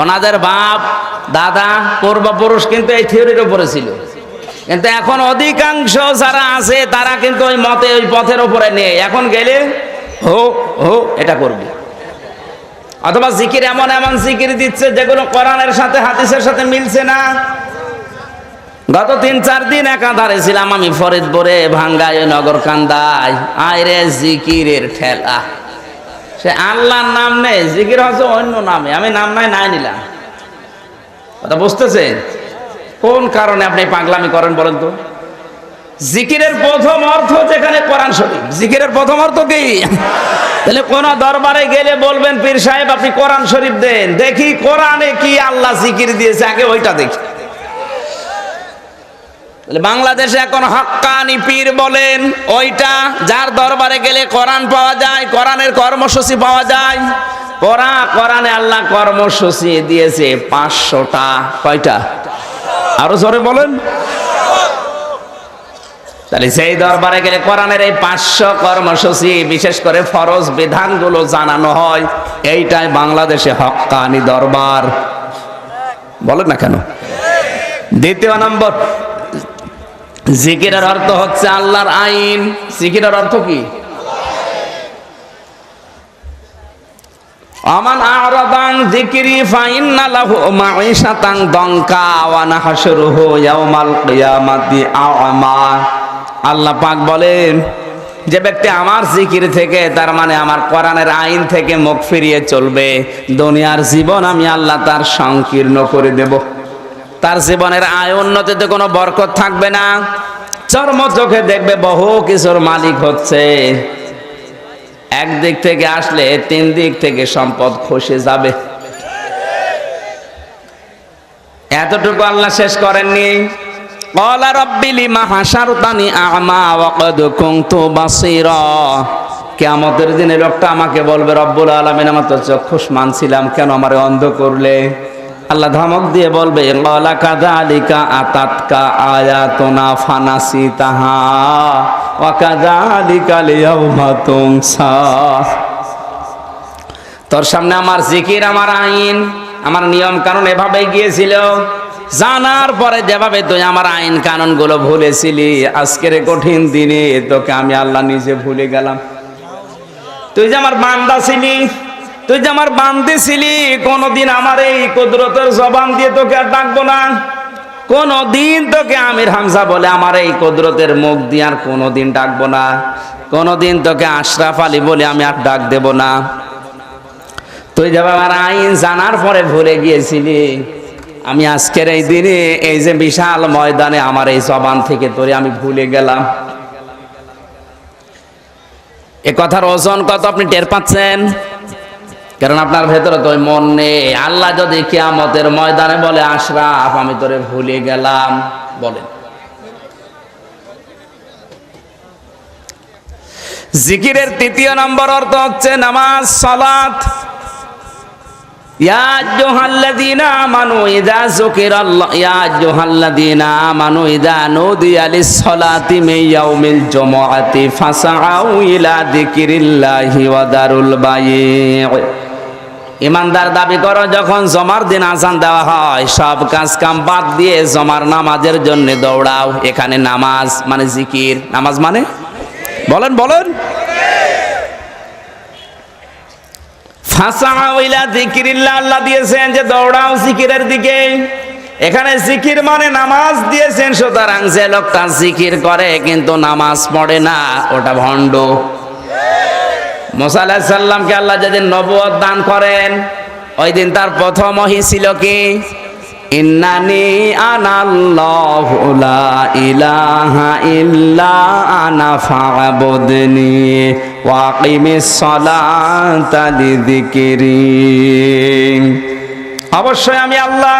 ওনাদের বাপ দাদা পূর্বপুরুষ কিন্তু এই থিওরির উপরে ছিল, কিন্তু এখন অধিকাংশ যারা আছে তারা কিন্তু ওই মতে ওই পথের উপরে নেই। এখন গেলে হো হো এটা করবে, অথবা জিকির এমন এমন জিকির দিচ্ছে যেগুলো কোরআনের সাথে হাদিসের সাথে মিলছে না। গত 3-4 দিন একাধারে ছিলাম আমি ফরিদপুরে, ভাঙ্গায়, নগরকান্দায়। আয়রে জিকিরের ঠেলা, সে আল্লাহর নাম নেই, জিকির হচ্ছে অন্য নামে। আমি নাম নাই নিলাম, কথা বুঝতেছেন? কোন কারণে আপনি পাগলামি করেন বলেন তো? জিকিরের প্রথম অর্থ যেখানে কোরআন শরীফ, জিকিরের প্রথম অর্থ কি? তাহলে কোন দরবারে গেলে বলবেন পীর সাহেব আপনি কোরআন শরীফ দেন, দেখি কোরআনে কি আল্লাহ জিকির দিয়েছে, আগে ওইটা দেখি। বাংলাদেশে এখন হক্কানি পীর বলেন ওইটা, যার দরবারে গেলে কোরআন পাওয়া যায়, কোরআনের কর্মসূচি পাওয়া যায়। কোরআনে আল্লাহ কর্মসূচি দিয়েছে 500টা। কয়টা? আরো জোরে বলেন। তাহলে সেই দরবারে গেলে কোরআনের এই 500 কর্মসূচি, বিশেষ করে ফরজ বিধানগুলো জানানো হয়। এইটাই বাংলাদেশে হক্কানি দরবার, বলেন না কেন? দ্বিতীয় নম্বর, জিকিরের অর্থ হচ্ছে আল্লাহর আইন। জিকিরের অর্থ কি? আমান আরাদান যিকরি ফাইন্না লাহু মাঈশাতান দঙ্কা ওয়া নাহশুরুহু ইয়াওমাল কিয়ামাতি আ'মা। আল্লাহ পাক বলেন, যে ব্যক্তি আমার জিকির থেকে, তার মানে আমার কোরআনের আইন থেকে মুখ ফিরিয়ে চলবে, দুনিয়ার জীবন আমি আল্লাহ তার সংকীর্ণ করে দেব। তার জীবনের আয় উন্নতিতে কোনো বরকত থাকবে না। চর্ম চোখে দেখবে বহু কিছুর মালিক হচ্ছে, একদিক থেকে আসলে 3 দিক থেকে সম্পদ খসে যাবে। এতটুকু আল্লাহ শেষ করেননি। ক্বালা রাব্বি লিমা হাশারতানি আ'মা ওয়া ক্বাদ কুনতু বাসীরা। কিয়ামতের দিনে লোকটা আমাকে বলবে, রব্বুল আলামিন আমার তো চক্ষুষ্মান ছিলাম, কেন আমারে অন্ধ করলে? আল্লাহ ধমক দিয়ে বলবে, ক্বালা কাযালিকা আতাতকা আয়াতুনা ফানাসিতাহা ওয়া কাযালিকাল ইয়াওমা তুনসা। তোর সামনে আমার জিকির, আমার আইন, আমার নিয়ম কানুন এভাবেই গিয়েছিল, জানার পরে যেভাবে তুই আমার আইন কানুন গুলো ভুলেছিলি, আজকের কঠিন দিনে তোকে আমি আল্লাহ নিজে ভুলে গেলাম। তুই যে আমার বান্দা ছিলি, তুই যে আমার বান্দে ছিলি, কোনদিন আমার এই কুদরতের জবান দিয়ে তোকে আর ডাকবো না। কোনদিন তোকে আমির হামজা বলে আমার এই কুদরতের মুখ দিয়ে আর কোনদিন ডাকবো না। কোনদিন তোকে আশরাফ আলী বলে আমি আর ডাক দেব না। তুই যেভাবে আমার আইন জানার পরে ভুলে গিয়েছিলি, আমি আজকের এই দিনে এই যে বিশাল ময়দানে আমার এই জবান থেকে তোরে আমি ভুলে গেলাম। এ কথার ওজন কত আপনি টের পাচ্ছেন? কারণ আপনার ভেতরে তো ওই মন নেই। আল্লাহ যদি কিয়ামতের ময়দানে বলে, আশরাফ আমি তোরে ভুলে গেলাম, বলেন। জিকিরের 3য় নম্বর অর্থ হচ্ছে নামাজ, সালাত। ইয়া আইয়ুহাল্লাযীনা আমানু ইযা যুকিরাল্লাহ, ইয়া আইয়ুহাল্লাযীনা আমানু ইযা নুদিয়া লিস-সালাতি মিন ইয়াউমিল জুমআতি ফাসআউ ইলা যিকিরিল্লাহি ওয়া দারুল বাই'। ইমানদার দাবি করো, যখন জমার দিন আযান দেওয়া হয় সব কাজ কাম বাদ দিয়ে জমার নামাজের জন্য দৌড়াও। এখানে নামাজ মানে জিকির, নামাজ মানে বলেন বলেন ফাসআউ ইলা যিকিরিল্লাহ, আল্লাহ দিয়েছেন যে দৌড়াও জিকিরের দিকে। এখানে জিকির মানে নামাজ দিয়েছেন। সুতরাং যে লোকটা জিকির করে কিন্তু নামাজ পড়ে না, ওটা ভণ্ড। মুসা আলাইহিস সালামকে আল্লাহ যেদিন নবুয়ত দান করেন, ওই দিন তার প্রথম ওহী ছিল কি? ইন্নানি আনাল্লাহু লা ইলাহা ইল্লা আনা ফা'বুদনি ওয়া আকিমিস সালাতা লিযিকরি। অবশ্যই আমি আল্লাহ,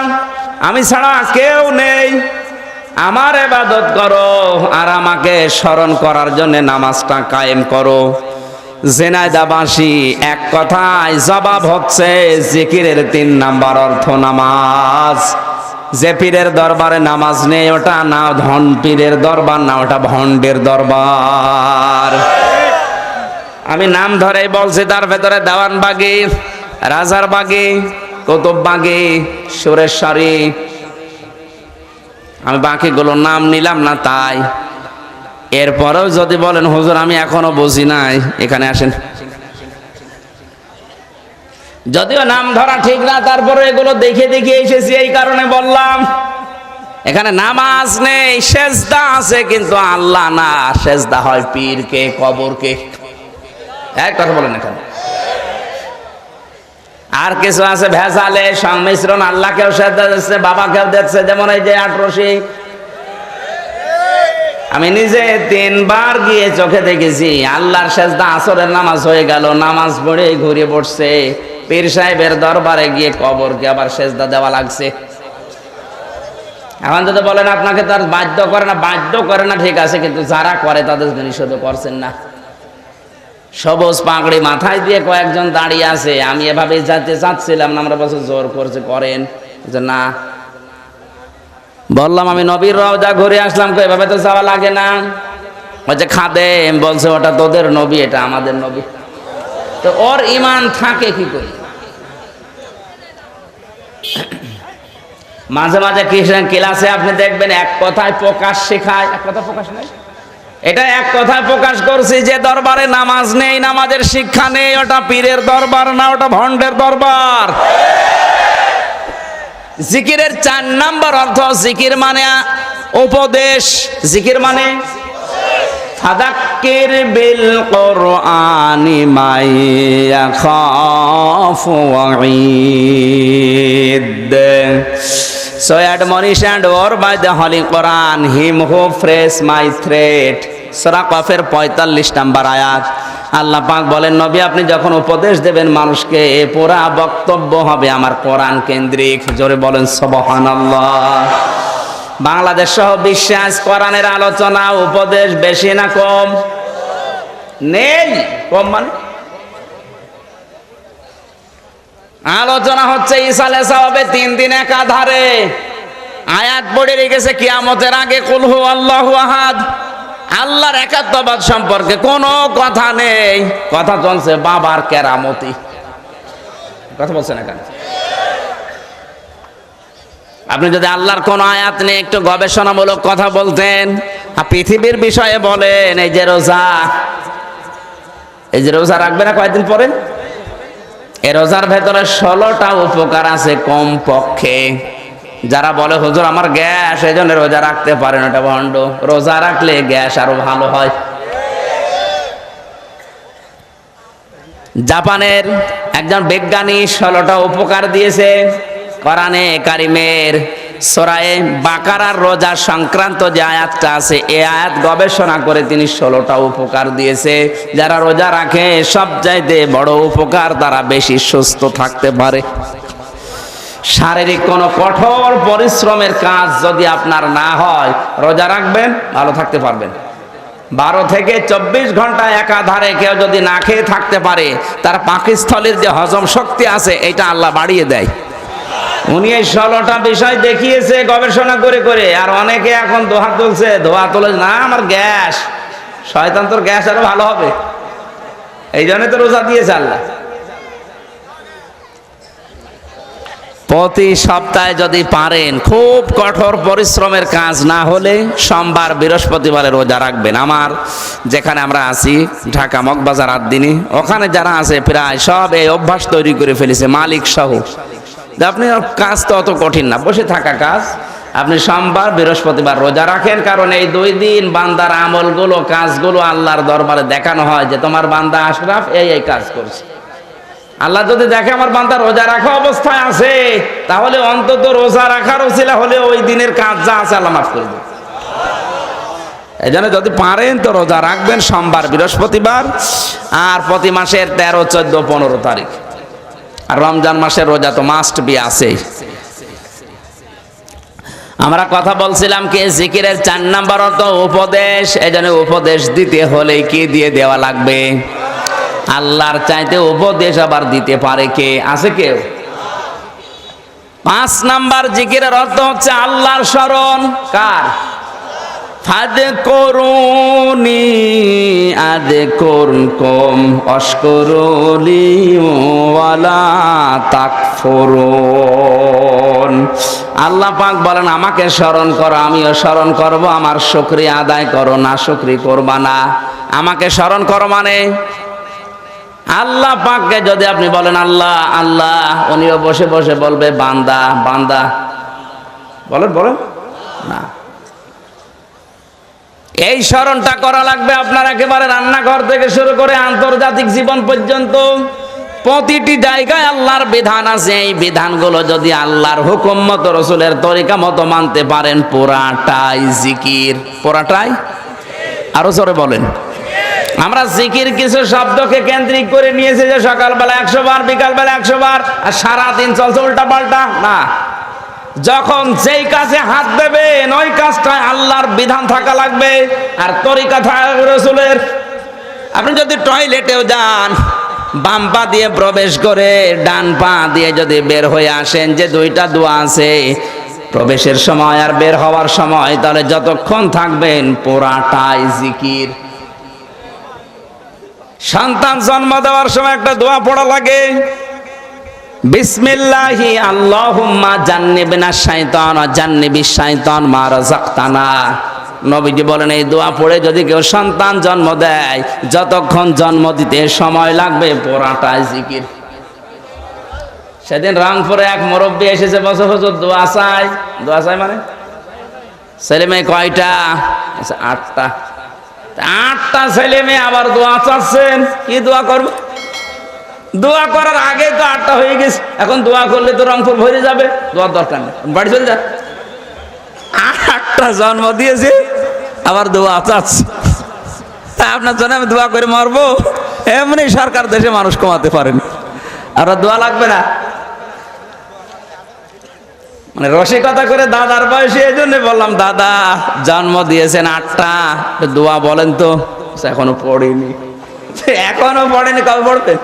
আমি ছাড়া কেউ নেই, আমার ইবাদত করো আর আমাকে স্মরণ করার জন্য নামাজটা কায়েম করো। জেনাইদাবাসী এক কথায় জবাব হচ্ছে জিকিরের 3 নাম্বার অর্থ নামাজ। যে পীরের দরবারে নামাজ নেই ওটা না ধন পীরের দরবার, না ওটা ভণ্ডের দরবার। আমি নাম ধরেই বলছি, তার ভেতরে দেওয়ানবাগি, রাজারবাগি, কুতুববাগী, সুরেশ্বরী, আমি বাকিগুলোর নাম নিলাম না তাই। এরপরেও যদি বলেন হুজুর আমি এখনো বুঝি নাই, এখানে আসেন। যদিও নাম ধরা ঠিক না, তারপরে এগুলো দেখে দেখে এসেছি, এই কারণে বললাম। এখানে নামাজ নেই, সেজদা আছে, কিন্তু আল্লাহ না। সেজদা হয় পীরকে, কবরকে। এক কথা বলেন এখানে। আর কিছু আছে ভেজালে সংমিশ্রণ, আল্লাহকেও সেজদা দিচ্ছে, বাবাকেও দিচ্ছে, যেমন এই যে আটরশি। আমি নিজে 3 বার গিয়ে চোখে দেখেছি, আল্লাহর সেজদা আসরের নামাজ হয়ে গেল, নামাজ পড়ে ঘুরে পড়ছে, পীর সাহেবের দরবারে গিয়ে কবরকে আবার সেজদা দেওয়া লাগছে। এখন যদি বলেন আপনাকে তার বাধ্য করে না, ঠিক আছে, কিন্তু যারা করে তাদের নিষেধ করছেন না। সবুজ পাগড়ি মাথায় দিয়ে কয়েকজন দাঁড়িয়ে আছে, আমি এভাবে যেতে চাচ্ছিলাম না, আমরা বছর জোর করছে করেন, যে না। বললাম আমি নবীর রওজা ঘুরে আসলাম, এভাবে তো যাওয়া লাগে না। ওই যে খাদেম বলছে ওটা তোদের নবী, এটা আমাদের নবী। তো ওর ঈমান থাকে কি করে? মাঝে মাঝে ক্লাসে আপনি দেখবেন এক কথায় প্রকাশ শেখায়, এক কথা প্রকাশ নেই। এটা এক কথায় প্রকাশ করছি যে দরবারে নামাজ নেই, নামাজের শিক্ষা নেই, ওটা পীরের দরবার না, ওটা ভণ্ডের দরবার। জিকিরের 4 নাম্বার অর্থ, জিকির মানে উপদেশ, জিকির মানে ফাদাক্কির বিল কুরআনি মাই ইয়াখাফু ওয়াঈদ। So admonish and war by the Holy Quran him who frays my threat. সূরা কফের 45 নম্বর আয়াত। আল্লাহ পাক বলেন নবী আপনি যখন উপদেশ দেবেন মানুষকে, পুরা বক্তব্য হবে আমার কোরআন কেন্দ্রিক। জোরে বলেন সুবহানাল্লাহ। বাংলাদেশ সহ বিশ্বে আজ কোরআনের আলোচনা উপদেশ বেশি না কম? নেই, কম মানে আলোচনা হচ্ছে ঈসা আলাইহিস সালামে 3 দিন একাধারে আয়াত পড়ে রেখেছে কিয়ামতের আগে, কুল হু আল্লাহু আহাদ, আল্লাহর একাত্মবাদ সম্পর্কে কোনো কথা নেই। কথা চলছে বাবার কেরামতি, কথা বলছেন না কেন? আপনি যদি আল্লাহর কোন আয়াত নিয়ে একটু গবেষণামূলক কথা বলতেন, পৃথিবীর বিষয়ে বলেন, এই যে রোজা রাখবে না কয়েকদিন পরে, এই রোজার ভেতরে 16টা উপকার আছে কম পক্ষে। যারা বলে হুজুর আমার গ্যাস, এই জন্য রোজা রাখতে পারেন, ওটা ভণ্ড। রোজা রাখলে গ্যাস আরো ভালো হয়। জাপানের একজন বিজ্ঞানী 16টা উপকার দিয়েছে। কোরআনে কারিমের সূরা বাকারার রোজা সংক্রান্ত যে আয়াতটা আছে, এই আয়াত গবেষণা করে তিনি 16টা উপকার দিয়েছে। যারা রোজা রাখে সবচাইতে বড় উপকার, তারা বেশি সুস্থ থাকতে পারে। শারীরিক কোনো কঠোর পরিশ্রমের কাজ যদি আপনার না হয়, রোজা রাখবেন, ভালো থাকতে পারবেন। 12 থেকে 24 ঘন্টা একাধারে কেউ যদি না খেয়ে থাকতে পারে, তার পাকস্থলীর যে হজম শক্তি আছে এটা আল্লাহ বাড়িয়ে দেয়। উনি এই 16টা বিষয় দেখিয়েছে গবেষণা করে করে। আর অনেকে এখন দোয়া তুলছে, না আমার গ্যাস, শয়তান তোর গ্যাস আরো ভালো হবে, এই জন্য তো রোজা দিয়েছে আল্লাহ। প্রতি সপ্তাহে যদি পারেন, খুব কঠোর পরিশ্রমের কাজ না হলে সোমবার বৃহস্পতিবারে রোজা রাখবেন। আমার যেখানে আমরা আছি ঢাকা মগবাজার আদ্দিনী, ওখানে যারা আছে প্রায় সব এই অভ্যাস তৈরি করে ফেলেছে, মালিক সহ। আপনি কাজ তো অত কঠিন না, বসে থাকা কাজ। আপনি সোমবার বৃহস্পতিবার রোজা রাখেন, কারণ এই 2 দিন বান্দার আমলগুলো, কাজগুলো আল্লাহর দরবারে দেখানো হয় যে তোমার বান্দা আশরাফ এই কাজ করছে। আল্লাহ যদি দেখে আমার বান্দা রোজা রাখা অবস্থায় আছে, তাহলে অন্তত রোজা রাখার উসিলা হলে ওই দিনের কাজ যা আছে আল্লাহ মাফ করে দেবে। এই জন্য যদি পারেন তো রোজা রাখবেন সোমবার বৃহস্পতিবার, আর প্রতি মাসের 13, 14, 15 তারিখ। আর রমজান মাসের রোজা তো মাস্ট বি আছে। আমরা কথা বলছিলাম কি জিকিরের 4 নাম্বার অর্থ উপদেশ। এই জন্য উপদেশ দিতে হলে কি দিয়ে দেওয়া লাগবে? আল্লাহর চাইতে উপদেশ আবার দিতে পারে কে? আছে কেউ? 5 নাম্বার জিকিরের অর্থ হচ্ছে আল্লাহর স্মরণ। কার? ফাদকুরুনি আযকুরকুম ওয়াশকুরুলি ওয়ালা তাকফুরুন। আল্লাহ পাক বলেন আমাকে স্মরণ করো, আমিও স্মরণ করব, আমার শুকরিয়া আদায় করো, না শুকরি করবা না। আমাকে স্মরণ করো মানে আল্লাহ পাককে যদি আপনি বলেন আল্লাহ আল্লাহ, উনিও বসে বসে বলবে বান্দা বান্দা। বলেন বলেন না, এই স্মরণটা করা লাগবে আপনার একেবারে রান্নাঘর থেকে শুরু করে আন্তর্জাতিক জীবন পর্যন্ত। প্রতিটি জায়গায় আল্লাহর বিধান আছে, এই বিধানগুলো যদি আল্লাহর হুকুম মতো রসুলের তরিকা মতো মানতে পারেন, পুরাটাই জিকির। পুরাটাই, আরো জোরে বলেন। আমরা জিকির কিছু শব্দকে কেন্দ্রিক করে নিয়েছি, যে সকালবেলা 100 বার, বিকালবেলা 100 বার, আর সারাদিন চলছে উল্টা পাল্টা। না, যখন যেই কাজে হাত দেবেন ওই কাজটায় আল্লাহর বিধান থাকা লাগবে আর তরিকা থাকবে রসুলের। আপনি যদি টয়লেটেও যান, বাম পা দিয়ে প্রবেশ করে ডান পা দিয়ে যদি বের হয়ে আসেন, যে দুইটা দোয়া আছে প্রবেশের সময় আর বের হওয়ার সময়, তাহলে যতক্ষণ থাকবেন পুরাটাই জিকির। সন্তান জন্ম দেওয়ার সময় একটা দোয়া পড়া লাগে, বিসমিল্লাহি আল্লাহুম্মা জান্নিবনা শাইতান ওয়া জান্নিবিশ শাইতান মা রাযাকতানা। নবীজি বলেন এই দোয়া পড়ে যদি কেউ সন্তান জন্ম দেয়, যতক্ষণ জন্ম দিতে সময় লাগবে পুরাটাই জিকির। সেদিন রংপুরে এক মুরব্বী এসেছে, বছর বছর দোয়া চাই। দোয়া চাই মানে ছেলে মেয়ে কয়টা? 8টা। 8টা ছেলে মেয়ে আবার দোয়া চাচ্ছেন, কি দোয়া করবে? দোয়া করার আগে তো 8টা হয়ে গেছে, এখন দোয়া করলে তো রংপুর ভরে যাবে, দোয়ার দরকার নেই, বাড়ি চলে যান। 8টা জন্ম দিয়েছে আবার দোয়া চাচ্ছে। আপনার জন্য আমি দোয়া করে মারবো? এমনি সরকার দেশে মানুষ কমাতে পারেনি, আর দোয়া লাগবে না। মানে রসিকতা করে দাদার বয়সে এই জন্য বললাম, দাদা জন্ম দিয়েছেন 8টা, দোয়া বলেন তো। এখনো পড়িনি। এখনো পড়েনি, কবে পড়বে?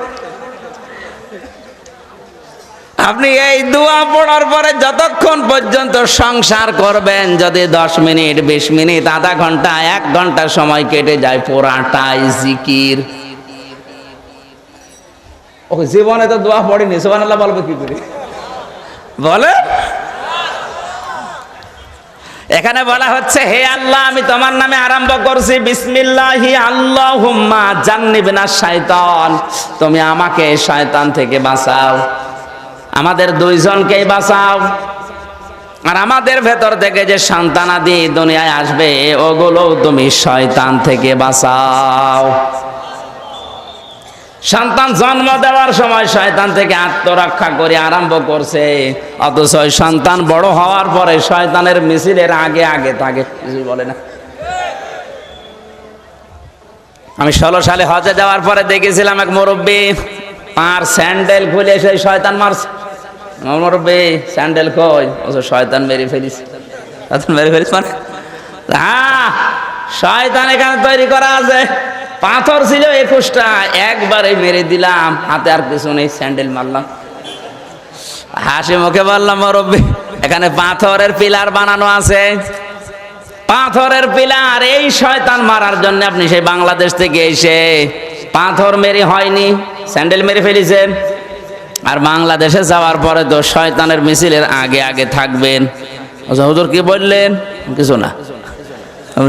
আপনি এই দোয়া পড়ার পরে যতক্ষণ পর্যন্ত সংসার করবেন, যদি 10 মিনিট 20 মিনিট আধা ঘন্টা 1 ঘন্টা সময় কেটে যায়, পুরাটাই জিকির। ও জীবনে তো দোয়া পড়িনি, সুবহানাল্লাহ বলবে কি করে? বলে এখানে বলা হচ্ছে, হে আল্লাহ আমি তোমার নামে আরম্ভ করছি, বিসমিল্লাহি আল্লাহুম্মা জান্নিবনা শাইতান, তুমি আমাকে শয়তান থেকে বাঁচাও, আমাদের দুইজনকেই বাঁচাও, আর আমাদের ভেতর থেকে যে সন্তানাদি দুনিয়ায় আসবে ওগুলো তুমি শয়তান থেকে বাঁচাও। সন্তান জন্ম দেওয়ার সময় শয়তান থেকে আত্মরক্ষা করে আরম্ভ করছে, অথচ সন্তান বড় হওয়ার পরে শয়তানের মিছিলের আগে আগে থাকে, কিছু বলে না। আমি 16 সালে হজে যাওয়ার পরে দেখেছিলাম এক মুরব্বী পার স্যান্ডেল খুলে সেই শয়তান মারছে। মুরব্বী স্যান্ডেল কই? শয়তান মেরে ফেলিস। মেরে ফেলিস মানে হ্যাঁ, শয়তান এখানে তৈরি করা আছে। পাথর ছিল 21টা, একবারে মেরে দিলাম, হাতে আর কিছু নেই, স্যান্ডেল মারলাম। হাসি মুখে বললাম, মুরব্বী এখানে পাথরের পিলার বানানো আছে, পাথরের পিলার। এই শয়তান মারার জন্য আপনি সেই বাংলাদেশ থেকে এসে পাথর মেরে হয়নি, স্যান্ডেল মেরে ফেলেছেন। আর বাংলাদেশে যাওয়ার পরে তো শয়তানের মিছিলের আগে আগে থাকবেন। হুজুর কি বললেন? কিছু না,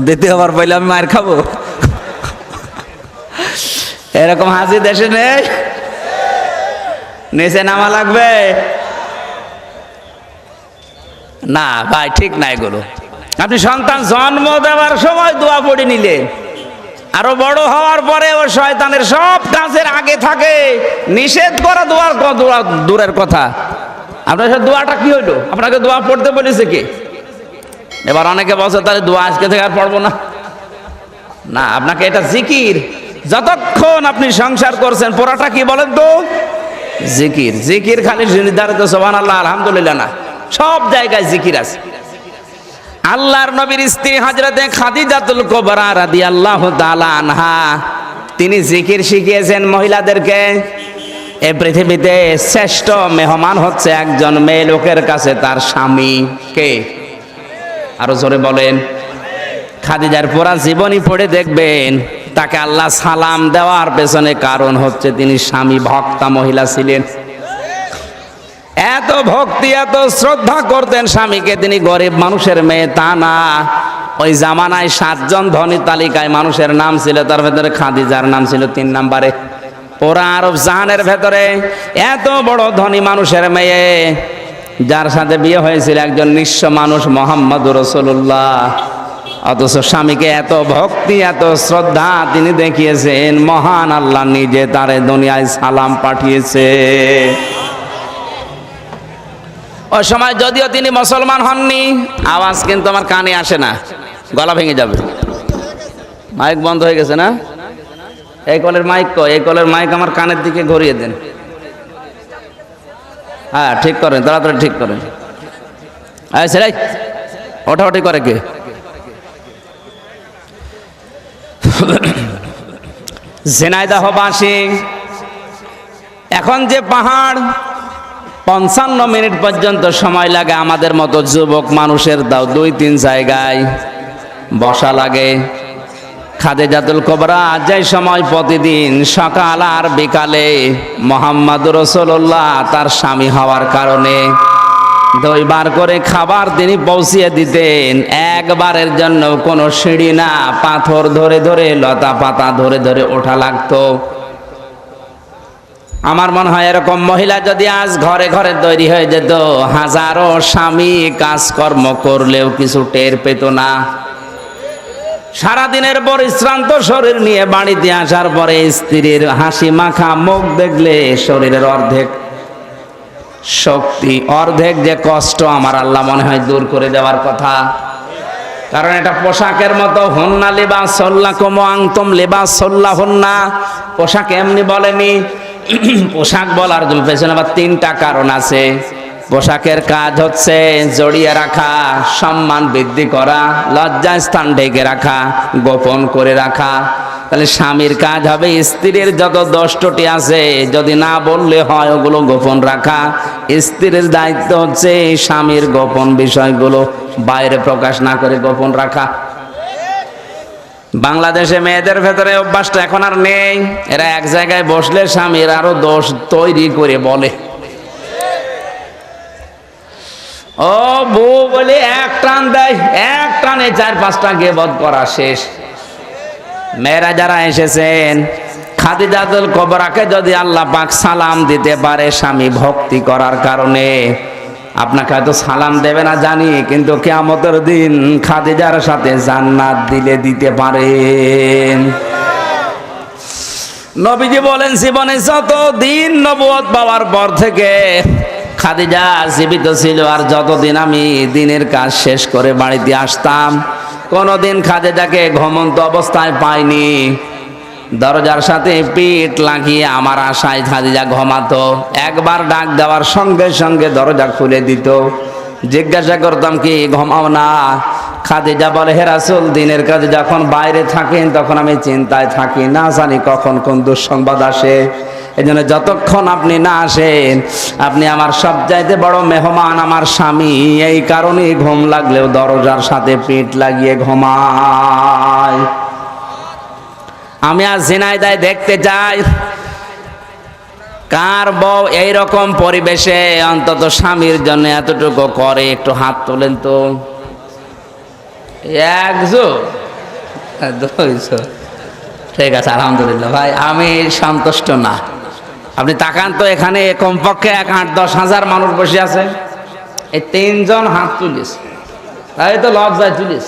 দ্বিতীয়বার বললে আমি মার খাবো। এরকম হাসি দেশে নেই, নিচে নামা লাগবে না ভাই, ঠিক না এগুলো। আপনি সন্তান জন্ম দেওয়ার সময় দোয়া পড়ে নিলেন, আরো বড় হওয়ার পরে ও শয়তানের সব কাজের আগে থাকে। নিষেধ করা দোয়ার দূরের কথা, আপনার সাথে দোয়াটা কি হইলো? আপনাকে দোয়া পড়তে বলেছে কে? এবার অনেকে বলছে তাহলে দোয়া আজকে থেকে আর পড়বো না। না, আপনাকে এটা জিকির। যতক্ষণ আপনি সংসার করছেন পড়াটা কি বলেন তো? জিকির। জিকির খালি নির্ধারিত সুবহানাল্লাহ আলহামদুলিল্লাহ না, সব জায়গায় জিকির আছে। আল্লাহর নবীর স্ত্রী হযরতে খাদিজাতুল কুবরা রাদিয়াল্লাহু তাআলা আনহা, তিনি জিকির শিখিয়েছেন মহিলাদেরকে। এই পৃথিবীতে শ্রেষ্ঠ মেহমান হচ্ছে একজন মেয়ে লোকের কাছে তার স্বামী। কে? আরো জোরে বলেন। খাদিজার পুরা জীবনী পড়ে দেখবেন তাকে আল্লাহ সালাম দেওয়ার পেছনে কারণ হচ্ছে তিনি স্বামী ভক্তা মহিলা ছিলেন। এত ভক্তি এত শ্রদ্ধা করতেন স্বামীকে। তিনি গরিব মানুষের মেয়ে তা না, ওই জামানায় 7 জন ধনী তালিকায় মানুষের নাম ছিল, তার ভেতরে খাদিজার নাম ছিল 3 নম্বরে। পুরা আরব জাহানের ভেতরে এত বড় ধনী মানুষের মেয়ে, যার সাথে বিয়ে হয়েছিল একজন নিঃস্ব মানুষ মুহাম্মদুর রাসূলুল্লাহ, অথচ স্বামীকে এত ভক্তি এত শ্রদ্ধা তিনি দেখিয়েছেন, মহান আল্লাহ নিজে তারে দুনিয়ায় সালাম পাঠিয়েছে। ওই সময় যদিও তিনি মুসলমান হননি, আওয়াজ কিন্তু আমার কানে আসে না, গলা ভেঙে যাবে। মাইক বন্ধ হয়ে গেছে না? এই কলের মাইক কই? এই কলের মাইক আমার কানের দিকে ঘুরিয়ে দেন। হ্যাঁ ঠিক করেন, তাড়াতাড়ি ঠিক করেন। ছেলে ওঠাওঠি করে কে? ঝিনাইদহবাসী, এখন যে পাহাড় 55 মিনিট পর্যন্ত সময় লাগে আমাদের মতো যুবক মানুষের, দাও 2-3 জায়গায় বসা লাগে। খাদিজাতুল কুবরা যে সময় প্রতিদিন সকাল আর বিকালে মুহাম্মদুর রাসূলুল্লাহ তার স্বামী হওয়ার কারণে 2 বার করে খাবার তিনি পৌঁছিয়ে দিতেন। একবারের জন্য কোনো সিঁড়ি না, পাথর ধরে ধরে লতা পাতা ধরে ধরে ওঠা লাগতো। আমার মনে হয় এরকম মহিলা যদি আজ ঘরে ঘরে তৈরি হয়ে যেত, হাজারো স্বামী কাজকর্ম করলেও কিছু টের পেত না। সারাদিনের পরিশ্রান্ত শরীর নিয়ে বাড়িতে আসার পরে স্ত্রীর হাসি মাখা মুখ দেখলে শরীরের অর্ধেক শক্তি, অর্ধেক যে কষ্ট আমার আল্লাহ মনে হয় দূর করে দেওয়ার কথা। কারণ এটা পোশাকের মতো, হুন্না লিবাসুল লাকুম ওয়া আনতুম লিবাসুল লাহুন্না। পোশাক এমনি বলেনি, পোশাক বলার পেছনে আবার 3টা কারণ আছে। পোশাকের কাজ হচ্ছে জড়িয়ে রাখা, সম্মান বৃদ্ধি করা, লজ্জাস্থান ঢেকে রাখা, গোপন করে রাখা। তাহলে স্বামীর কাজ হবে স্ত্রীর যত দোষটি আছে যদি না বললে হয় ওগুলো গোপন রাখা। স্ত্রীর দায়িত্ব হচ্ছে স্বামীর গোপন বিষয়গুলো বাইরে প্রকাশ না করে গোপন রাখা। বাংলাদেশে মেয়েদের ভেতরে অভ্যাসটা এখন আর নেই। এরা এক জায়গায় বসলে স্বামীর আরো দোষ তৈরি করে বলে, ও বউ বলে এক টান দেয়, এক টানে 4-5টা গিবত করা শেষ। মেয়েরা যারা এসেছেন, খাদিজাতুল কুবরাকে যদি আল্লাহ পাক সালাম দিতে পারে স্বামী ভক্তি করার কারণে, আপনাকে হয়তো সালাম দেবে না জানি, কিন্তু কিয়ামতের দিন খাদিজার সাথে জান্নাত দিলে দিতে পারেন। নবীজি বলেন, জীবনে যত দিন নবুয়ত পাওয়ার পর থেকে খাদিজা জীবিত ছিল, আর যতদিন আমি দিনের কাজ শেষ করে বাড়িতে আসতাম, কোনোদিন খাদিজাকে ঘুমন্ত অবস্থায় পাইনি। দরজার সাথে পিঠ লাগিয়ে আমার আশায় খাদিজা ঘুমাতো। একবার ডাক দেওয়ার সঙ্গে সঙ্গে দরজা খুলে দিত। জিজ্ঞাসা করতাম, কি ঘুমাও না? খাদিজা বলে, হে রাসূল, দিনের কাজে যখন বাইরে থাকেন তখন আমি চিন্তায় থাকি, না জানি কখন কোন দুঃসংবাদ আসে। এজন্য যতক্ষণ আপনি না আসেন, আপনি আমার সবচাইতে বড় মেহমান, আমার স্বামী। এই কারণেই ঘুম লাগলেও দরজার সাথে পিঠ লাগিয়ে ঘুমাই। আমি আজ ঝিনাইদহে দেখতে চাই কার বউ এইরকম পরিবেশে অন্তত স্বামীর জন্য এতটুকু করে। একটু হাত তোলেন তো। 1 2 ঠিক আছে, আলহামদুলিল্লাহ। ভাই আমি সন্তুষ্ট না। আপনি তাকান তো, এখানে কমপক্ষে 8-10 হাজার মানুষ বসে আছে, এই 3 জন হাত তুলিস, তাই তো লজ্জায় তুলিস।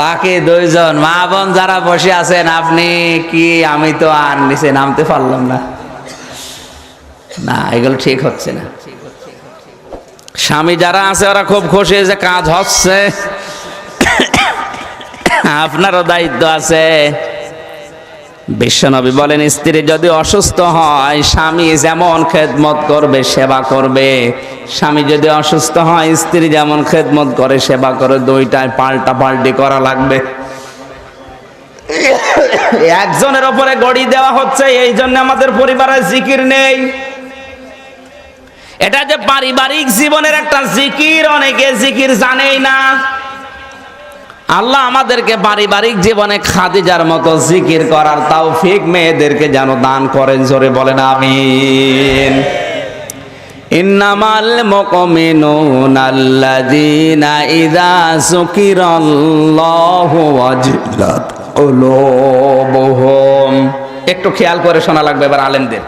বাকি 2 জন মা বোন যারা বসে আছেন, আপনি কি, আমি তো আর নিচে নামতে পারলাম না। না, এগুলো ঠিক হচ্ছে না। স্বামী যারা আছে ওরা খুব খুশি যে কাজ হচ্ছে। আপনারও দায়িত্ব আছে। বিশ্বনবী বলেন, স্ত্রী যদি অসুস্থ হয় স্বামী যেমন খেদমত করবে সেবা করবে। স্বামী যদি অসুস্থ হয় স্ত্রী যেমন খেদমত করে সেবা করে, 2টায় পাল্টা পাল্টি করা লাগবে। একজনের উপরে গড়ি দেওয়া হচ্ছে, এই জন্য আমাদের পরিবারে জিকির নেই। এটা যে পারিবারিক জীবনের একটা জিকির, অনেকে জিকির জানেই না। আল্লাহ আমাদেরকে পারিবারিক জীবনে খাদিজার মতো জিকির করার তৌফিক মেয়েদেরকে যেন দান করেন। জোরে বলেন আমিন। ইন্নামাল মুমিনুনা আল্লাযীনা ইযা যুকিরাল্লাহু ওয়াজিলাত কুলুবুহুম। একটু খেয়াল করে শোনা লাগবে এবার আলেমদের।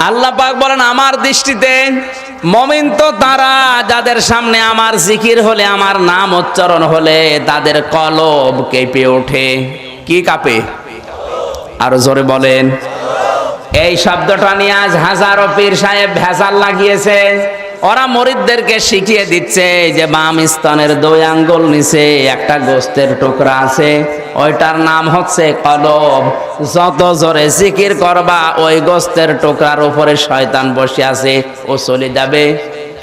আল্লাহ পাক বলেন আমার দৃষ্টিতে মুমিন তো তারা যাদের সামনে আমার জিকির হলে, আমার নাম উচ্চারণ হলে তাদের কলব কেঁপে ওঠে। কি কাঁপে? আরো জোরে বলেন। এই শব্দটা নিয়ে আজ হাজারো পীর সাহেব ভেজাল লাগিয়েছে। ওরা মুরিদদেরকে শিখিয়ে দিচ্ছে যে বাম স্তনের 2 আঙ্গুল নিচে একটা গোস্তের টুকরা আছে, ওইটার নাম হচ্ছে কলব। যত জোরে জিকির করবা ওই গোস্তের টুকরার উপরে শয়তান বসে আছে, ও চলে যাবে।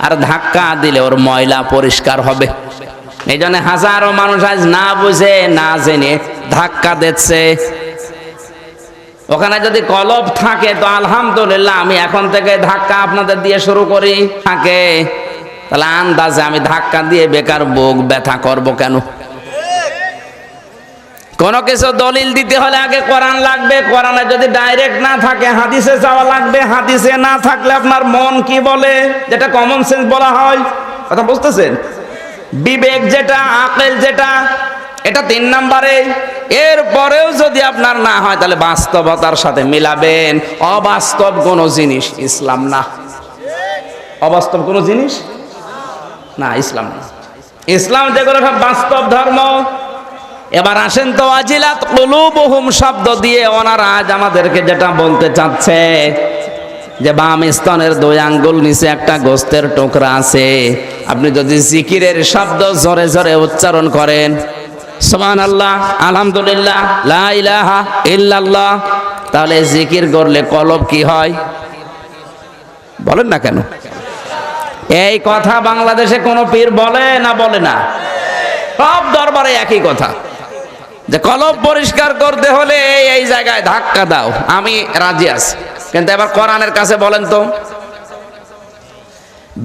আর ধাক্কা দিলে ওর ময়লা পরিষ্কার হবে। এই জন্য হাজারো মানুষ আজ না বুঝে না জেনে ধাক্কা দিচ্ছে। ওখানে যদি কলব থাকে তো আলহামদুলিল্লাহ, আমি এখন থেকে ধাক্কা আপনাদের দিয়ে শুরু করি। থাকে তাহলে আন্দাজে আমি ধাক্কা দিয়ে বেকার বুক ব্যথা করব কেন? কোনো কিছু দলিল দিতে হলে আগে কোরআন লাগবে, কোরআনে যদি ডাইরেক্ট না থাকে হাদিসে যাওয়া লাগবে, হাদিসে না থাকলে আপনার মন কি বলে, যেটা কমন সেন্স বলা হয়। কথা বুঝতেছেন? বিবেক যেটা, আকল যেটা, এটা 3 নম্বরে। এরপরেও যদি আপনার না হয় তাহলে বাস্তবতার সাথে মিলাবেন। অবাস্তব কোন জিনিস ইসলাম না। অবাস্তব কোন জিনিস না ইসলাম না। ইসলাম যেগুলো সব বাস্তব ধর্ম। এবার আসেন তো, ওয়াজিলাত কুলুবুহুম শব্দ দিয়ে ওনারা আজ আমাদেরকে যেটা বলতে চাচ্ছে যে বাম স্তনের 2 আঙ্গুল নিচে একটা গোস্তের টুকরা আছে। আপনি যদি জিকিরের শব্দ জোরে জোরে উচ্চারণ করেন, সুবহানাল্লাহ, আলহামদুলিল্লাহ, লা ইলাহা ইল্লাল্লাহ, তাহলে জিকির করলে কলব কি হয় বলেন না কেন? এই কথা বাংলাদেশে কোন পীর বলে না? বলে না? সব দরবারে একই কথা, যে কলব পরিষ্কার করতে হলে এই জায়গায় ধাক্কা দাও, আমি রাজি আছি। কিন্তু এবার কোরআনের কাছে বলেন তো,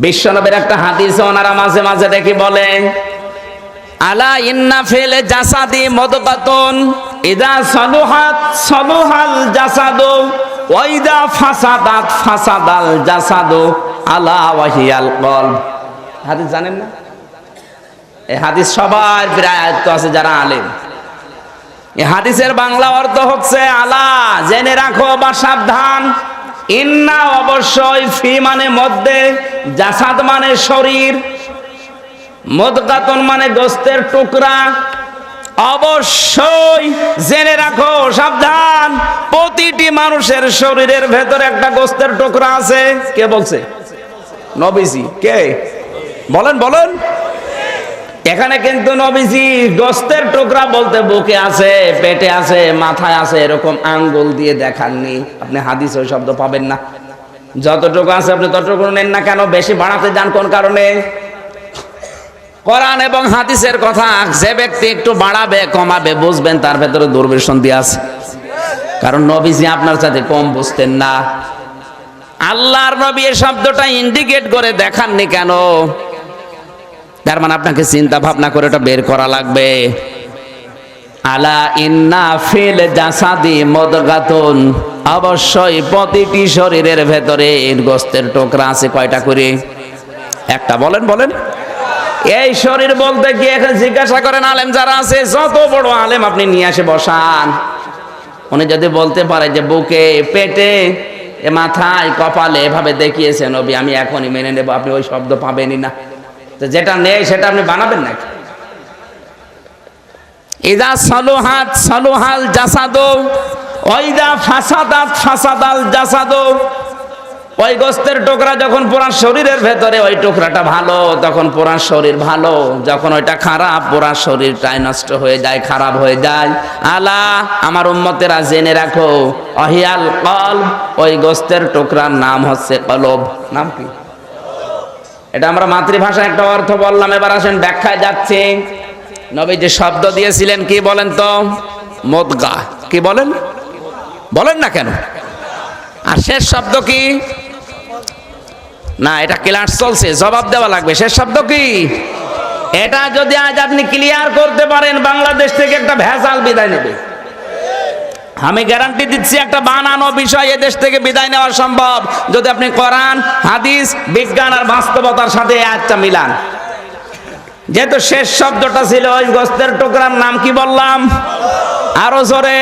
বিশ্বনবীর একটা হাদিস ওনারা মাঝে মাঝে দেখি বলে, আলা ইন্না ফিল জাসাদি মুদগাতুন ইযা সালুহাত সালুহাল জাসাদু ওয়া ইযা ফাসাদাত ফাসাদাল জাসাদু আলা ওয়াহিয়াল কলব। হাদিস জানেন না? এই হাদিস সবার প্রায় আয়ত্ত আছে যারা আলেম। এই হাদিসের বাংলা অর্থ হচ্ছে আলা, জেনে রাখো বা সাবধান, ইন্না অবশ্যই, ফি মানে মধ্যে, জাসাদ মানে শরীর, মুদগাতুন মানে গোস্তের টুকরা। অবশ্যই জেনে রাখো, সাবধান, প্রতিটি মানুষের শরীরের ভেতরে একটা গোস্তের টুকরা আছে। কে বলছে? নবীজি। কে বলেন? বলেন। এখানে কিন্তু নবীজি গোস্তের টুকরা বলতে বুকে আছে, পেটে আছে, মাথায় আছে এরকম আঙ্গুল দিয়ে দেখাননি। আপনি হাদিস ওই শব্দ পাবেন না। যতটুকু আছে আপনি ততটুকু নেন না কেন? বেশি বাড়াতে যান কোন কারণে? কোরআন এবং হাদিসের কথা যে ব্যক্তি একটু বাড়াবে কমাবে বুঝবেন তার ভেতরে দুর্বিসন্ধি আছে। কারণ নবীজি আপনার সাথে কম বুঝতেন না। আল্লাহর নবী এই শব্দটা ইন্ডিকেট করে দেখাননি কেন? তার মানে আপনাকে চিন্তা ভাবনা করে এটা বের করা লাগবে। আলা ইন্না ফিল জাসাদি মুদগাতুন, অবশ্যই প্রতিটি শরীরের ভেতরে গোস্তের টুকরা আছে। কয়টা করে? একটা। বলেন বলেন। এই শরীর বলতে কি এখন জিজ্ঞাসা করেন আলেম যারা আছে, যত বড় আলেম আপনি নিয়ে আসে বসান, উনি যদি বলতে পারে যে বুকে, পেটে, মাথায়, কপালে এভাবে দেখিয়েছে নবী, আমি এখনই মেনে নেব, আপনি ওই শব্দ পাবেনই না। তো যেটা নেই সেটা আপনি বানাবেন নাকি? ইদা সালুহাত সালুহাল জাসাদু ওয়া ইদা ফাসাদাত ফাসাদাল জাসাদু। ওই গোস্তের টুকরা যখন পুরা শরীরের ভেতরে, ওই টুকরাটা ভালো তখন পুরা শরীর ভালো, যখন ওইটা খারাপ পুরা শরীরটাই নষ্ট হয়ে যায়, খারাপ হয়ে যায়। আলা, আমার উম্মতেরা জেনে রাখো, অহিয়াল কলব, ওই গোস্তের টুকরার নাম হচ্ছে কলব। নাম কি? এটা আমরা মাতৃভাষায় একটা অর্থ বললাম, এবার আসেন ব্যাখ্যায় যাচ্ছে। নবী যে শব্দ দিয়েছিলেন কি বলেন তো? মুদগা। কি বলেন? বলেন না কেন? আর শেষ শব্দ কি? না, এটা ক্লাস চলছে, জবাব দেওয়া লাগবে। শেষ শব্দ কি? এটা যদি আজ আপনি ক্লিয়ার করতে পারেন, বাংলাদেশ থেকে একটা ভেজাল বিদায় নেবে। আমি গ্যারান্টি দিচ্ছি, একটা বানানো বিষয় এদেশ থেকে বিদায় নেওয়া সম্ভব যদি আপনি কোরআন, হাদিস, বিজ্ঞান আর বাস্তবতার সাথে একটা মিলান। যেহেতু শেষ শব্দটা ছিল ওই গোস্তের টুকরার নাম কি বললাম? আরো জোরে।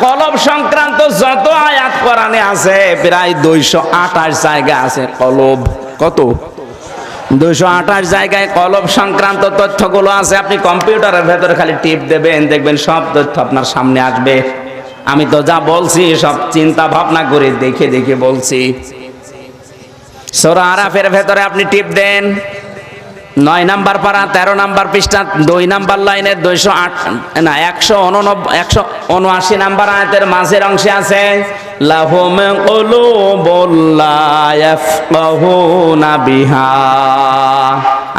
কলব সংক্রান্ত যত আয়াত কোরআনে আছে প্রায় 228 জায়গা আছে কলব। কত? 228 জায়গায় কলব সংক্রান্ত তথ্যগুলো আছে। আপনি কম্পিউটারের ভেতরে খালি টিপ দেবেন, দেখবেন সব তথ্য আপনার সামনে আসবে। আমি তো যা বলছি সব চিন্তা ভাবনা করে দেখে দেখে বলছি। সূরা আরাফের ভেতরে আপনি টিপ দেন, 9 নাম্বার পারা 13 নাম্বার পৃষ্ঠা 2 নাম্বার লাইনের 179 নাম্বার আয়াতের মাঝের অংশে আছে লাহুম কুলুবুল লা ইয়াফকাহুনা বিহা।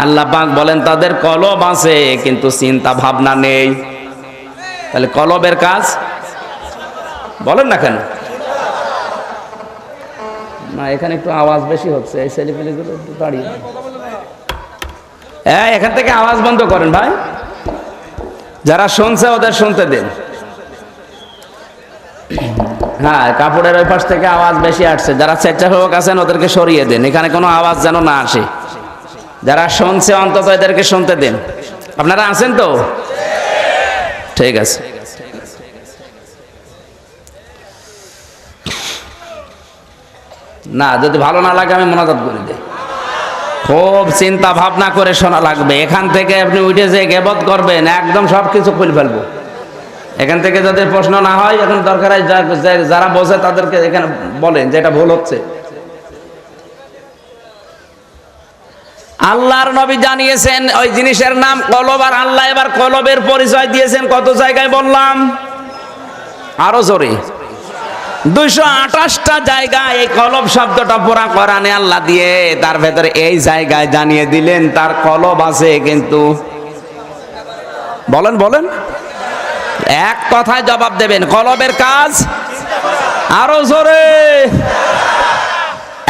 আল্লাহ পাক বলেন তাদের কলব আছে কিন্তু চিন্তা ভাবনা নেই। তাহলে কলবের কাজ বলেন না কেন? না, এখানে একটু আওয়াজ বেশি হচ্ছে, এই ছেলেপেলেগুলো একটু দাঁড়িয়ে। হ্যাঁ, এখান থেকে আওয়াজ বন্ধ করেন ভাই, যারা শুনছে ওদের শুনতে দেন। হ্যাঁ, কাপড়ের ওই পাশ থেকে আওয়াজ বেশি আসছে, যারা স্বেচ্ছাসেবক আছেন ওদেরকে সরিয়ে দেন, এখানে কোনো আওয়াজ যেন না আসে। যারা শুনছে অন্তত এদেরকে শুনতে দেন। আপনারা আছেন তো? ঠিক আছে। না, যদি ভালো না লাগে আমি মোনাজাত করে দিই। খুব চিন্তা ভাবনা করে শোনা লাগবে। এখান থেকে আপনি উঠে যে গেবত করবেন, একদম সব কিছু খুলে ফেলবো। এখান থেকে যাদের প্রশ্ন না হয়, এখন দরকার যারা বোঝে তাদেরকে এখানে বলেন যে এটা ভুল হচ্ছে। আল্লাহর নবী জানিয়েছেন ওই জিনিসের নাম কলব, আর আল্লাহ এবার কলবের পরিচয় দিয়েছেন কত জায়গায় বললাম? আরো জোরে। 228টা জায়গায় এই কলব শব্দটা পুরা কোরআনে আল্লাহ দিয়ে তার ভেতরে এই জায়গায় জানিয়ে দিলেন তার কলব আছে। কিন্তু বলেন বলেন, এক কথায় জবাব দেবেন, কলবের কাজ। আরো জোরে।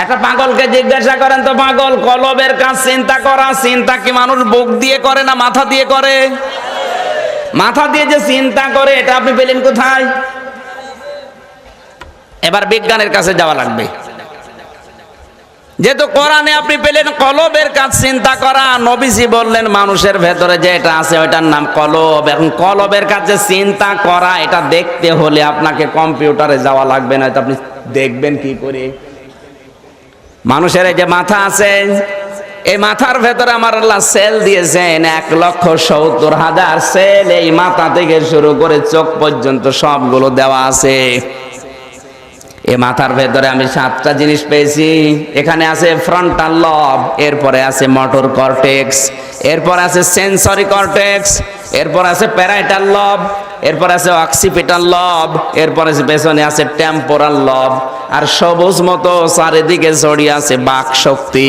একটা পাগলকে জিজ্ঞাসা করেন তো, পাগল, কলবের কাজ চিন্তা করা। চিন্তা কি মানুষ বুক দিয়ে করে না মাথা দিয়ে করে? মাথা দিয়ে যে চিন্তা করে এটা আপনি পেলেন কোথায়? এবার বিজ্ঞানের কাছে যাওয়া লাগবে। যেহেতু কোরআনে আপনি পেলেন কলবের কাজ চিন্তা করা, নবীজি বললেন মানুষের ভেতরে যে এটা আছে ওইটার নাম কলব। এখন কলবের কাছে চিন্তা করা এটা দেখতে হলে আপনাকে কম্পিউটারে যাওয়া লাগবে না, এটা আপনি দেখবেন কি করে? মানুষের এই যে মাথা আছে, এই মাথার ভেতরে আমার আল্লাহ সেল দিয়েছেন 1,70,000 সেল। এই মাথা থেকে শুরু করে চোখ পর্যন্ত সবগুলো দেওয়া আছে। এই মাথার ভেতরে আমি 7টা জিনিস পেয়েছি। এখানে আছে ফ্রন্টাল লব, এরপরে আছে মোটর কর্টেক্স, এরপর আছে সেন্সরি কর্টেক্স, এরপর আছে প্যারাইটাল লব, এরপর আছে অক্সিপিটাল লব, এরপর পেছনে আছে টেম্পোরাল লব, আর সবুজ মতো চারিদিকে ছড়িয়ে আছে বাক শক্তি।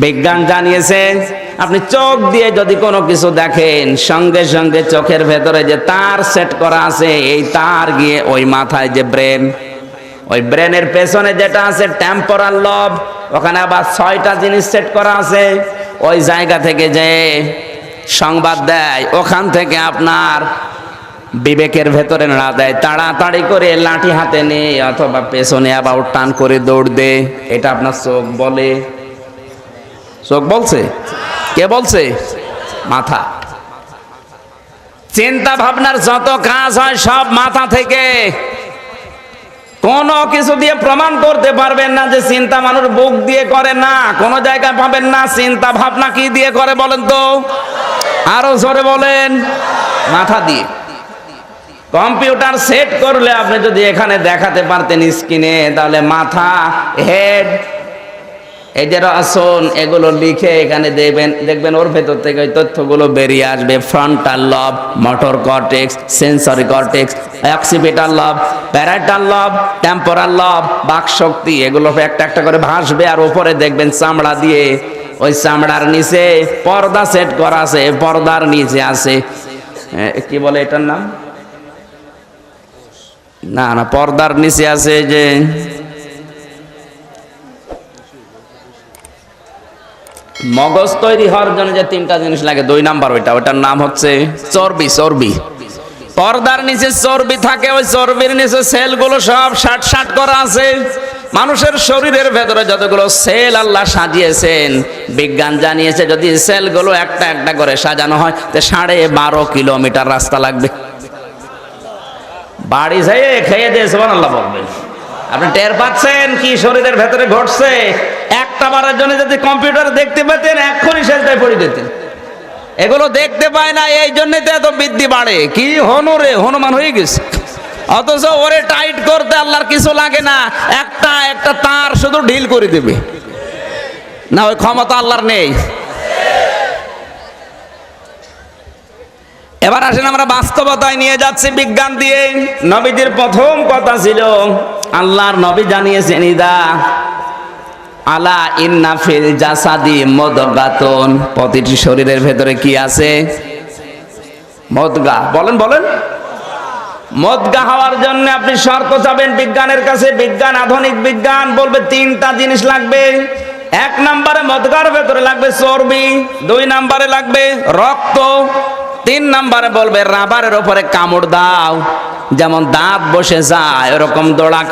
বিজ্ঞান জানিয়েছে আপনি চোখ দিয়ে যদি কোনো কিছু দেখেন, সঙ্গে সঙ্গে চোখের ভেতরে যে তার সেট করা আছে, এই তার গিয়ে ওই মাথায় যে ব্রেন, ওই ব্রেনের পেছনে যেটা আছে টেম্পোরাল লব, ওখানে আবার 6টা জিনিস সেট করা আছে। ওই জায়গা থেকে যে সংবাদ দেয়, ওখান থেকে আপনার বিবেকের ভেতরে নাড়া দেয়, তাড়াতাড়ি করে লাঠি হাতে নিয়ে অথবা পেছনে আবার টান করে দৌড় দে। এটা আপনার চোখ বলে। চোখ বলছে? কে বলছে? মাথা। চিন্তা ভাবনার যত কাজ হয় সব মাথা থেকে। কোনো কিছু দিয়ে প্রমাণ করতে পারবেন না যে চিন্তা মানুষ বুক দিয়ে করে, না, কোনো জায়গায় পাবেন না। চিন্তা ভাবনা কি দিয়ে করে বলেন তো? আরো জোরে বলেন। মাথা দিয়ে। কম্পিউটার সেট করলে আপনি যদি এখানে দেখাতে পারতেন স্ক্রিনে, তাহলে মাথা, হেড, এই যে রসন, এগুলো লিখে এখানে দেখবেন ওর ভেতর থেকে ওই তথ্যগুলো বেরিয়ে আসবে। ফ্রন্টাল লব, motor cortex, sensory cortex, occipital লব, প্যারাইটাল লব, টেম্পোরাল লব, বাক শক্তি, এগুলো একটা একটা করে ভাসবে। আর উপরে দেখবেন চামড়া দিয়ে, ওই চামড়ার নিচে পর্দা সেট করা আছে। পর্দার নিচে আছে কি বলে এটার নাম? না না, পর্দার নিচে আছে যে মগজ তৈরি হওয়ার জন্য যে তিনটা জিনিস লাগে, 2 নাম্বার ওইটার নাম হচ্ছে চর্বি। চর্বি, পর্দার নিচে চর্বি থাকে, ওই চর্বির নিচে সেলগুলো সব ষাট করা আছে। মানুষের শরীরের ভেতরে যতগুলো সেল আল্লাহ সাজিয়েছেন, বিজ্ঞান জানিয়েছে যদি সেলগুলো একটা একটা করে সাজানো হয় তো 12.5 কিলোমিটার রাস্তা লাগবে। বাড়ি যেয়ে খেয়ে দিয়ে সুবহানাল্লাহ বলবেন। আপনি টের পাচ্ছেন কি শরীরের ভেতরে ঘটছে? একটা বারের জন্য যদি কম্পিউটার দেখতে পেতেন এক্ষুনি সেজদায় পড়ে যেতেন। এগুলো দেখতে পায় না, এই জন্যই তো এত বৃদ্ধি বাড়ে। কি হনুরে হনুমান হয়ে গেছে, অথচ ওরে টাইট করতে আল্লাহর কিছু লাগে না, একটা একটা তার শুধু ঢিল করে দেবে। না ওই ক্ষমতা আল্লাহর নেই? এবার আসেন আমরা বাস্তবতায় নিয়ে যাচ্ছি বিজ্ঞান দিয়ে। নবীজির প্রথম কথা ছিল, আল্লাহর নবী জানিয়েছেন ইদা আলা ইন্না ফিল জাসাদি মুদগাতুন, প্রতিটি শরীরের ভেতরে কি আছে? মুদগা। বলেন বলেন। মুদগা হওয়ার জন্য আপনি শর্ত চাবেন বিজ্ঞানের কাছে। বিজ্ঞান, আধুনিক বিজ্ঞান বলবে 3টা জিনিস লাগবে। 1 নম্বরে মুদগার ভেতরে লাগবে চর্বি, 2 নম্বরে লাগবে রক্ত, 3 নম্বরে বলবে রাবারের উপরে কামড় দাও, যেমন দাঁত বসে যায় এরকম দোড়া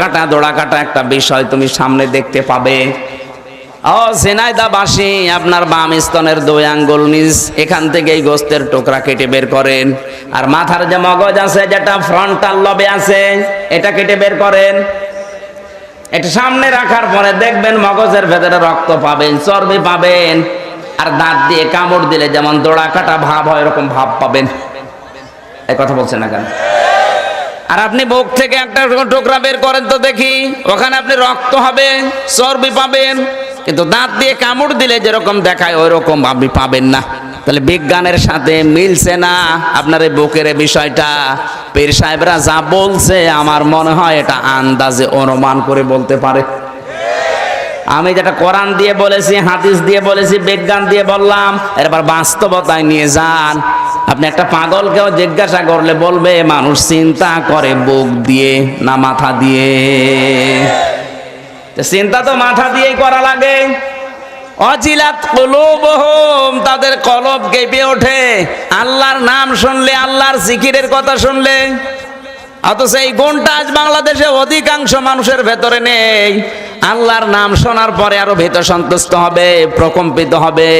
কাটা একটা বিষয় তুমি সামনে দেখতে পাবে। ও ঝিনাইদহবাসী, আপনার বাম স্তনের 2 আঙ্গুল নিচ, এখান থেকে এই গোস্তের টুকরা কেটে বের করেন। আর মাথার যে মগজ আছে, যেটা ফ্রন্টাল লবে আছে, এটা কেটে বের করেন। এটা সামনে রাখার পরে দেখবেন মগজের ভেতরে রক্ত পাবেন, চর্বি পাবেন। আর দাঁত দিয়ে কামড় দিলে যেমন দোড়া কাটা ভাব হয় এরকম ভাব পাবেন। এই কথা বলছেন না কেন? আর আপনি বুক থেকে একটা টুকরা বের করেন তো দেখি, ওখানে আপনি রক্ত হবে, চর্বি পাবেন, কিন্তু দাঁত দিয়ে কামড় দিলে যেরকম দেখায় ওই রকম আপনি পাবেন না। তাহলে বিজ্ঞানের সাথে মিলছে না আপনার এই বুকের বিষয়টা। পীর সাহেবরা যা বলছে আমার মনে হয় এটা আন্দাজে অনুমান করে বলতে পারে। আমি যেটা কোরআন দিয়ে বলেছি, হাদিস দিয়ে বলেছি, বিজ্ঞান দিয়ে বললাম, এবার বাস্তবতায় নিয়ে যান। আপনি একটা পাগলকেও জিজ্ঞাসা করলে বলবে মানুষ চিন্তা করে বুক দিয়ে না মাথা দিয়ে। চিন্তা তো মাথা দিয়েই করা লাগে। অজিলাত কুলুবুহুম, তাদের কলব কেঁপে ওঠে আল্লাহর নাম শুনলে, আল্লাহর জিকিরের কথা শুনলে। অথচ এই গুণটা আজ বাংলাদেশে অধিকাংশ মানুষের ভেতরে নেই। আল্লাহর নাম শোনার পরে আরো ভীত সন্তুষ্ট হবে, প্রকম্পিত হবে,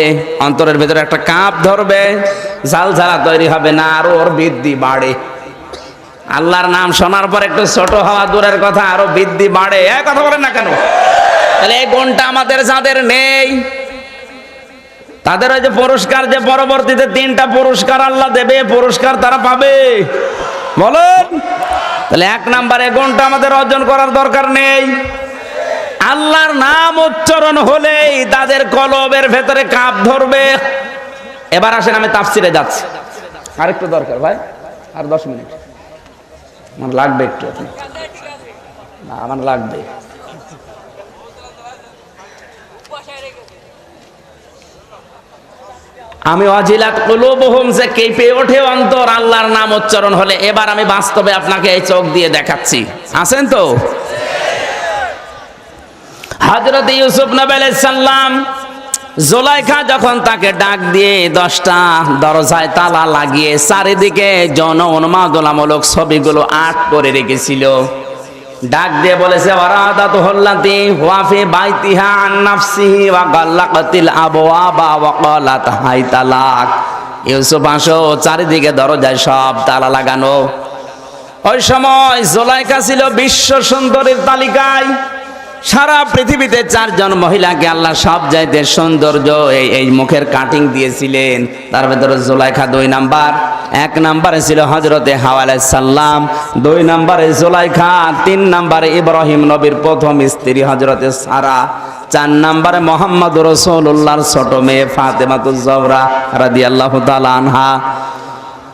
অন্তরের ভেতরে একটা কাঁপ ধরবে, ঝালঝালা তৈরি হবে না, আরো ওর বৃদ্ধি বাড়ে। আল্লাহর নাম শোনার পর একটু ছোট হওয়া দূরের কথা, আরো বৃদ্ধি বাড়ে। এক কথা বলেন না কেন? তাহলে এই গুণটা আমাদের যাদের নেই, তাদের ওই যে পুরস্কার, যে পরবর্তীতে 3টা পুরস্কার আল্লাহ দেবে, পুরস্কার তারা পাবে। বলেন। তাহলে 1 নম্বরে গুণটা আমাদের অর্জন করার দরকার নেই। আল্লাহর নাম উচ্চারণ হলেই তাদের কলবের ভেতরে কাঁপ ধরবে। এবার আসেন আমি তাফসিরে যাচ্ছি। আরেকটু দরকার ভাই, আর 10 মিনিট আমার লাগবে একটু। না আমার লাগবে। আমি ওয়াজিলাত কুলুবুহুম, যে কেঁপে ওঠে অন্তর আল্লাহর নাম উচ্চারণ হলে। এবার আমি বাস্তবে আপনাকে এই চোখ দিয়ে দেখাচ্ছি। আছেন তো? হযরত ইউসুফ নবী আলাইহিস সালাম, জুলাইখা যখন তাকে ডাক দিয়ে 10টা দরজায় তালা লাগিয়ে চারিদিকে যৌন উন্মাদনামূলক ছবিগুলো আর্ট করে রেখেছিল, ডাক দিয়ে বলেছে ওয়ারাদাতু হুল্লাতি ওয়া ফি বাইতিহা আন নাফসিহি ওয়া গাল্লাকাতিল আবওয়াবা ওয়া ক্বালাত হাইতালাক। ইউসুফ আসো, চারিদিকে দরজায় সব তালা লাগানো। ওই সময় জুলাইখা ছিল বিশ্ব সুন্দরীর তালিকায়। সারা পৃথিবীতে 4 জন মহিলাকে আল্লাহ সব চাইতে সৌন্দর্য এই মুখের কাটিং দিয়েছিলেন। তার ভেতরে জুলাইখা 2 নাম্বার। 1 নম্বরে ছিল হযরতে হাওয়া আলাইহিস সালাম, 2 নম্বরে জুলাইখা, 3 নম্বরে ইব্রাহিম নবীর প্রথম স্ত্রী হযরতে সারা, 4 নম্বরে মুহাম্মদুর রাসূলুল্লাহর ছোট মেয়ে ফাতেমাতুজ জহরা রাদিয়াল্লাহু তাআলা আনহা।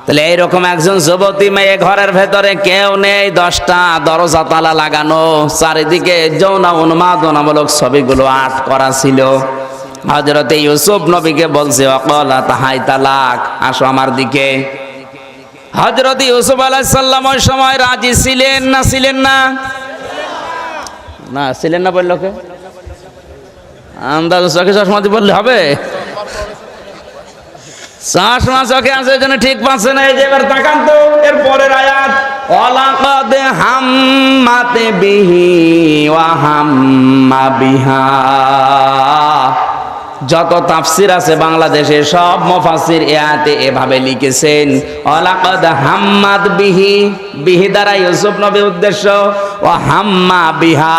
তাহলে এইরকম একজন যুবতী মেয়ে ঘরের ভেতরে কেউ নেই, 10টা দরজা তালা লাগানো, চারিদিকে যৌন উন্মাদনামূলক ছবিগুলো আর্ট করা ছিল। হযরতে ইউসুফ নবীকে বলছে ওয়াকালাত হাইতালাক, আসো আমার দিকে। হযরত ইউসুফ আলাইহিস সালাম ওই সময় রাজি ছিলেন না? ছিলেন না? না ছিলেন না বললো কে? আন্দাজ চোখে চশমা দিয়ে বললে হবে? চশমা চোখে আছে এই জন্য ঠিক পাচ্ছে না। এই যে এবার তাকান তো এর পরের আয়াত, ওয়ালাকাদ হাম্মাত বিহি ওয়া হাম্মা বিহা। যত তাফসির আছে বাংলাদেশে সব মুফাসসির এই আয়াতে এভাবে লিখেছেন, ওয়ালাকাদ হাম্মাত বিহি, বিহি দ্বারা ইউসুফ নবী উদ্দেশ্য, ওয়া হাম্মা বিহা,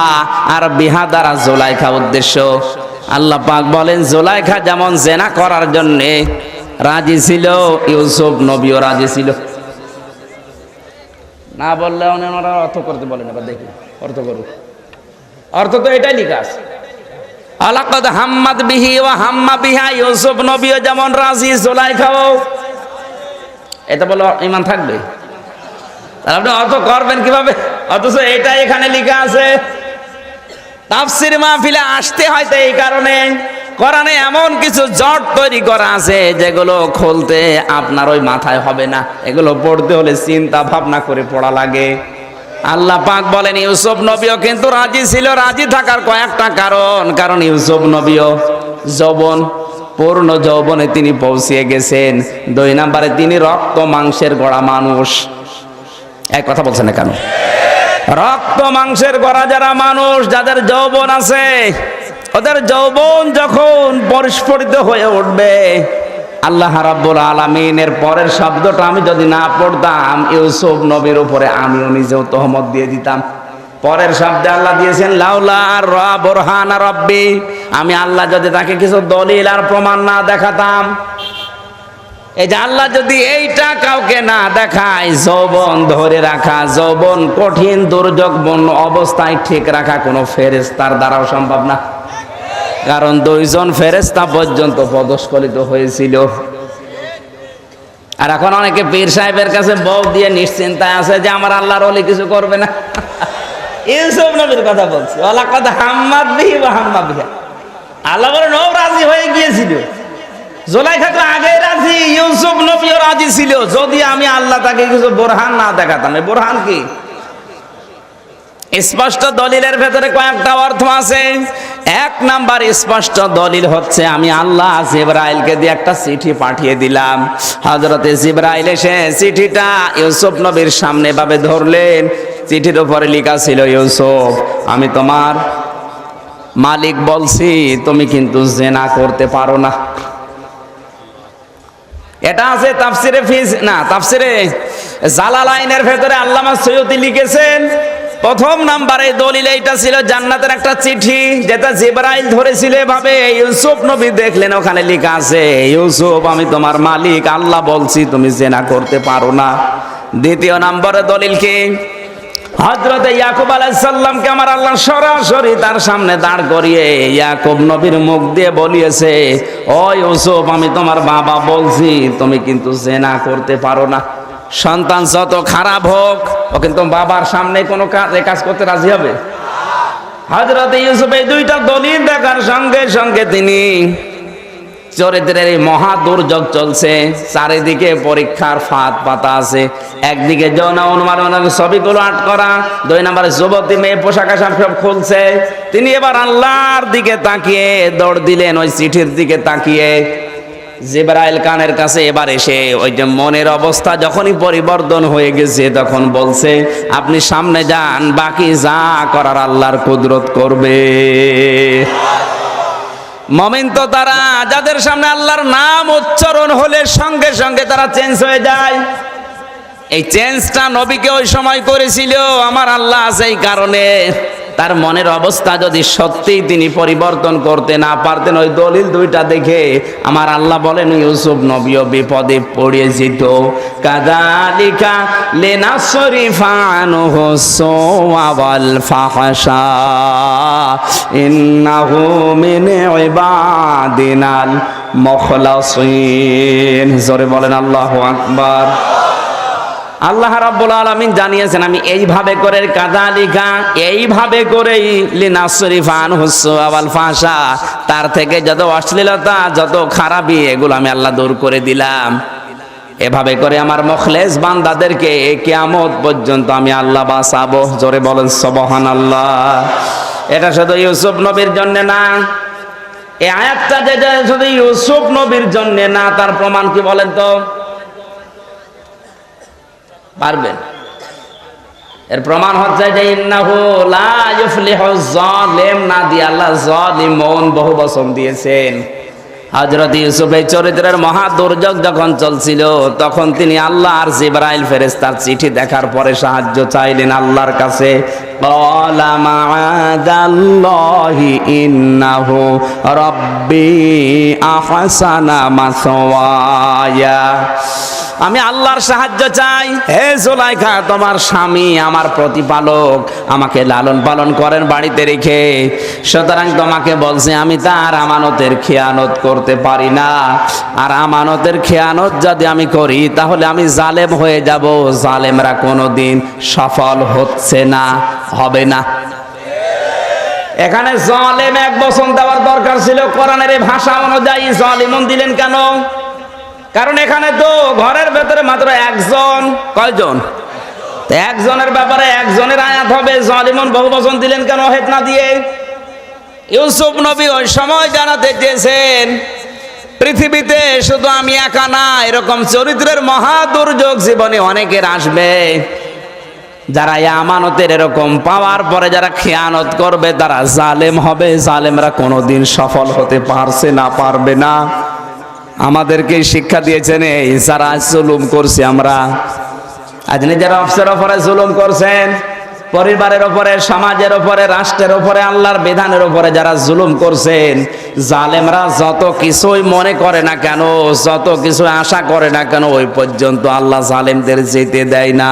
আর বিহা দ্বারা জুলাইখা উদ্দেশ্য। আল্লাহ পাক বলেন জুলাইখা যেমন জেনা করার জন্য রাজি ছিল, ইউসুফ নবীও রাজি ছিল। না বললে ওনারা অর্থ করতে বলেন, এবার দেখি অর্থ করুক। অর্থ তো এটাই লেখা আছে, আলাকাদ হাম্মাত বিহি ওয়া হাম্মা বিহা, ইউসুফ নবীও যেমন রাজি, জুলাইখাও। এটা বলে ঈমান থাকবে? তাহলে আপনি অর্থ করবেন কিভাবে? অথচ এটাই এখানে লেখা আছে। তাফসীর মাহফিলে আসতে হয়তো এই কারণে, কোরআনে এমন কিছু জট তৈরি করা আছে যেগুলো খুলতে আপনার ওই মাথায় হবে না, এগুলো পড়তে হলে চিন্তা ভাবনা করে পড়া লাগে। আল্লাহ পাক বলেন ইউসুফ নবীও কিন্তু রাজি ছিল। রাজি থাকার কয়েকটা কারণ ইউসুফ নবীও যৌবন, পূর্ণ যৌবনে তিনি পৌঁছিয়ে গেছেন। 2 নম্বরে তিনি রক্ত মাংসের গড়া মানুষ। এক কথা বলছেন না কেন? রক্ত মাংসের গড়া যারা মানুষ, যাদের যৌবন আছে, ওদের যৌবন যখন পরিস্ফুটিত হয়ে উঠবে, আল্লাহ রাব্বুল আলামিনের পরের শব্দটা আমি যদি না পড়তাম, ইউসুফ নবীর উপরে আমিও নিজেও তহমত দিয়ে দিতাম। পরের শব্দে আল্লাহ দিয়েছেন লাউলা বুরহান রাব্বি, আমি আল্লাহ যদি তাকে কিছু দলিল আর প্রমাণ না দেখাতাম। এই যে আল্লাহ যদি এইটা কাউকে না দেখায়, যৌবন ধরে রাখা, যৌবন কঠিন দুর্যোগপূর্ণ অবস্থায় ঠিক রাখা কোনো ফেরেশতার দ্বারাও সম্ভব না। কারণ 2 জন ফেরেশতা পর্যন্ত পদস্খলিত হয়েছিল। আর এখন অনেকে পীর সাহেবের কাছে বউ দিয়ে নিশ্চিন্তায় আছে যে আমার আল্লাহর ওলি কিছু করবে না। ইউসুফ নবীর কথা বলছি, ওয়ালাকাদ হাম্মাত বিহি ওয়া হাম্মা বিহা। আল্লাহ বলেন ও রাজি হয়ে গিয়েছিল, জুলাইখা তো আগে রাজি, ইউসুফ নবীও রাজি ছিল, যদি আমি আল্লাহ তাকে কিছু বোরহান না দেখাতাম। এই বোরহান কি? স্পষ্ট দলিলের ভেতরে কয়েকটা অর্থ আছে। 1 নাম্বার স্পষ্ট দলিল হচ্ছে আমি আল্লাহ জিবরাইলকে দিয়ে একটা চিঠি পাঠিয়ে দিলাম। হযরতে জিবরাইল এসে চিঠিটা ইউসুফ নবীর সামনে ভাবে ধরলেন। চিঠির উপরে লেখা ছিল, ইউসুফ আমি তোমার মালিক বলছি, তুমি কিন্তু জিনা করতে পারো না। এটা আছে তাফসিরে তাফসিরে জালালাইনের ভেতরে আল্লামা সৈয়দী লিখেছেন। 1 নম্বরে দলিল এইটা ছিল জান্নাতের একটা চিঠি, যেটা জিবরাইল ধরেছিল। এভাবে ইউসুফ নবী দেখলেন, ওখানে লেখা আছে ইউসুফ আমি তোমার মালিক আল্লাহ বলছি, তুমি জিনা করতে পারো না। 2 নম্বরে দলিল কি? হযরতে ইয়াকুব আলাইহিস সালামকে আমার আল্লাহ সরাসরি তার সামনে দাঁড় করিয়ে ইয়াকুব নবীর মুখ দিয়ে বলিয়েছে, ও ইউসুফ আমি তোমার বাবা বলছি, তুমি কিন্তু জিনা করতে পারো না। সন্তান যত খারাপ হোক, ও কিন্তু বাবার সামনে কোনো কাজ করতে রাজি হবে? হযরতে ইউসুফ এই 2টা দলিল দেখার সঙ্গে সঙ্গে তিনি, চরিত্রের এই মহা দুর্যোগ চলছে, চারিদিকে পরীক্ষার ফাঁদ পাতা আছে। একদিকে যৌন অনুমান ছবিগুলো আট করা, 2 নম্বরে যুবতী মেয়ে পোশাক আশাক সব খুলছে। তিনি এবার আল্লাহর দিকে তাকিয়ে দৌড় দিলেন, ওই চিঠির দিকে তাকিয়ে। জিবরাইল কানের কাছে এবার এসে ওই যে মনের অবস্থা যখনই পরিবর্তন হয়ে গেছে, তখন বলছে আপনি সামনে যান, বাকি যা করার আল্লাহর কুদরত করবে। মুমিন তো তারা যাদের সামনে আল্লাহর নাম উচ্চারণ হলে সঙ্গে সঙ্গে তারা চেঞ্জ হয়ে যায়। এই চেঞ্জটা নবীকে ওই সময় করেছিল আমার আল্লাহ, সেই কারণে তার মনের অবস্থা যদি সত্যিই তিনি পরিবর্তন করতে না পারতেন, ওই দলিল 2টা দেখে আমার আল্লাহ বলেন ইউসুফ নবীও বিপদে পড়ে যেত। কাযালিকা লিনাসরিফা আনহু সুওয়া ওয়াল ফাহশা ইন্নাহু মিন ইবাদিনাল মুখলাসিন। জোরে বলেন আল্লাহু আকবার। আল্লাহ রাব্বুল আলামিন জানিয়েছেন আমি এইভাবে করে, কাযালিকা এইভাবে করেই লিনাসরিফা আনহু সুওয়া ওয়াল ফাহশা, তার থেকে যত অশ্লীলতা যত খারাপি এগুলো আমি আল্লাহ দূর করে দিলাম। এভাবে করে আমার মুখলেস বান্দাদেরকে কিয়ামত পর্যন্ত আমি আল্লাহ বাঁচাবো। জোরে বলেন সুবহানাল্লাহ। এটা শুধু ইউসুফ নবীর জন্য না, এই আয়াতটা যে শুধু ইউসুফ নবীর জন্য না, তার প্রমাণ কি বলেন তো? পারবেন? এর প্রমাণ হচ্ছে যে ইন্নাহু লা ইউফলিহুজ যালিম না দিয়ে আল্লাহ যালিমুন বহু বচন দিয়েছেন। হযরত ইউসুফ এই চরিত্রের মহা দুর্যোগ যখন চলছিল, তখন তিনি আল্লাহ আর জিবরাইল ফেরেশতার চিঠি দেখার পরে সাহায্য চাইলেন আল্লাহর কাছে। ক্বালা মাআদাল্লাহি ইন্নাহু রাব্বি আহসানা মাসওয়ায়া। আমি আল্লাহর সাহায্য চাই। হে জুলাইখা, তোমার স্বামী আমার প্রতিপালক, আমাকে লালন পালন করেন বাড়িতে রেখে। সুতরাং তোমাকে বলছি, আমি তার আমানতের খেয়ানত করতে পারি না। আর আমানতের খেয়ানত যদি আমি করি, তাহলে আমি জালেম হয়ে যাব। জালেমরা কোনোদিন সফল হচ্ছে না, হবে না। এখানে জালেম এক বচন দেওয়ার দরকার ছিল। কোরআনের এই ভাষা অনুযায়ী জালিমুন দিলেন কেন? কারণ এখানে তো ঘরের ভেতরে মাত্র একজন। কয়জন? একজনের ব্যাপারে একজনের আয়াত হবে। জালিমুন বহু বচন দিলেন কেন হেদ না দিয়ে? ইউসুফ নবী ওই সময় জানাতে চেয়েছেন, পৃথিবীতে শুধু আমি একা না, এরকম চরিত্রের মহা দুর্যোগ জীবনে অনেকের আসবে। যারা এই আমানতের এরকম পাওয়ার পরে যারা খেয়ানত করবে, তারা জালেম হবে। জালেমরা কোনোদিন সফল হতে পারছে না, পারবে না। আমাদেরকে শিক্ষা দিয়েছেন এই যারা জুলুম করছি আমরা। আজ নিজেরা অফিসের ওপরে জুলুম করছেন, পরিবারের ওপরে, সমাজের ওপরে, রাষ্ট্রের ওপরে, আল্লাহর বিধানের ওপরে যারা জুলুম করছেন, জালেমরা যত কিছুই মনে করে না কেন, যত কিছু আশা করে না কেন, ওই পর্যন্ত আল্লাহ জালেমদের যেতে দেয় না।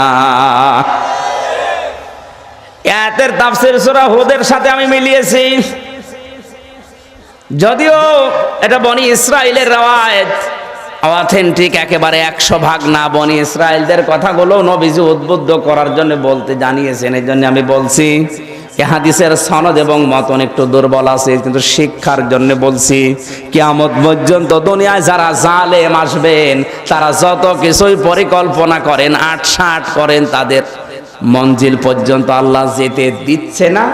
আয়াতের তাফসীর সূরা হুদের সাথে আমি মিলিয়েছি। যদিও এটা বনি ইসরাইলের রওয়ায়াত, অথেন্টিক একেবারে 100% না। বনি ইসরাইলদের কথাগুলো নবীজি উদ্বুদ্ধ করার জন্য বলতে জানিয়েছেন। এই জন্য আমি বলছি, এই হাদিসের সনদ এবং মতন একটু দুর্বল আছে, কিন্তু শিক্ষার জন্য বলছি। কিয়ামত পর্যন্ত দুনিয়ায় যারা জালেম আসবেন, তারা যত কিছুই পরিকল্পনা করেন, আটসাট করেন, তাদের মঞ্জিল পর্যন্ত আল্লাহ যেতে দিচ্ছে না,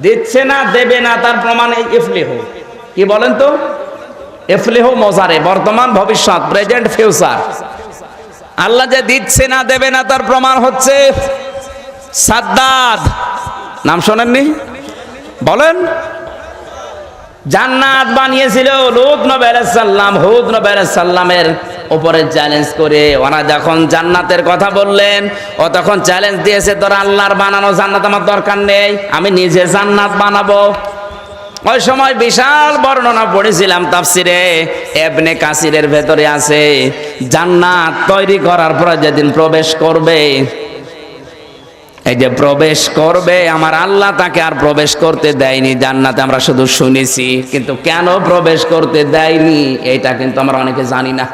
দিচ্ছে না, দেবে না। তার প্রমাণ ইফলিহু। কি বলেন তো? ইফলিহু মজারে, বর্তমান, ভবিষ্যৎ, প্রেজেন্ট, ফিউচার। আল্লাহ যে দিচ্ছে না, দেবে না, তার প্রমাণ হচ্ছে সাদ্দাদ। নাম শোনেননি? বলেন। জান্নাত বানিয়েছিল লূত নবী আলাইহিস সালাম, হুদ নবী আলাইহিস সালামের উপরে চ্যালেঞ্জ করে। ওরা যখন জান্নাতের কথা বললেন, ও তখন চ্যালেঞ্জ দিয়েছে, তোরা আল্লাহর বানানো জান্নাত আমার দরকার নেই, আমি নিজে জান্নাত বানাবো। ওই সময় বিশাল বর্ণনা পড়েছিলাম তাফসিরে, ইবনে কাসিরের ভেতরে আছে, জান্নাত তৈরি করার পর যেদিন প্রবেশ করবে, এই যে প্রবেশ করবে, আমার আল্লাহ তাকে আর প্রবেশ করতে দেয়নি জান্নাতে। আমরা শুধু শুনেছি, কিন্তু কেন প্রবেশ করতে দেয়নি এটা কিন্তু আমরা অনেকে জানি না।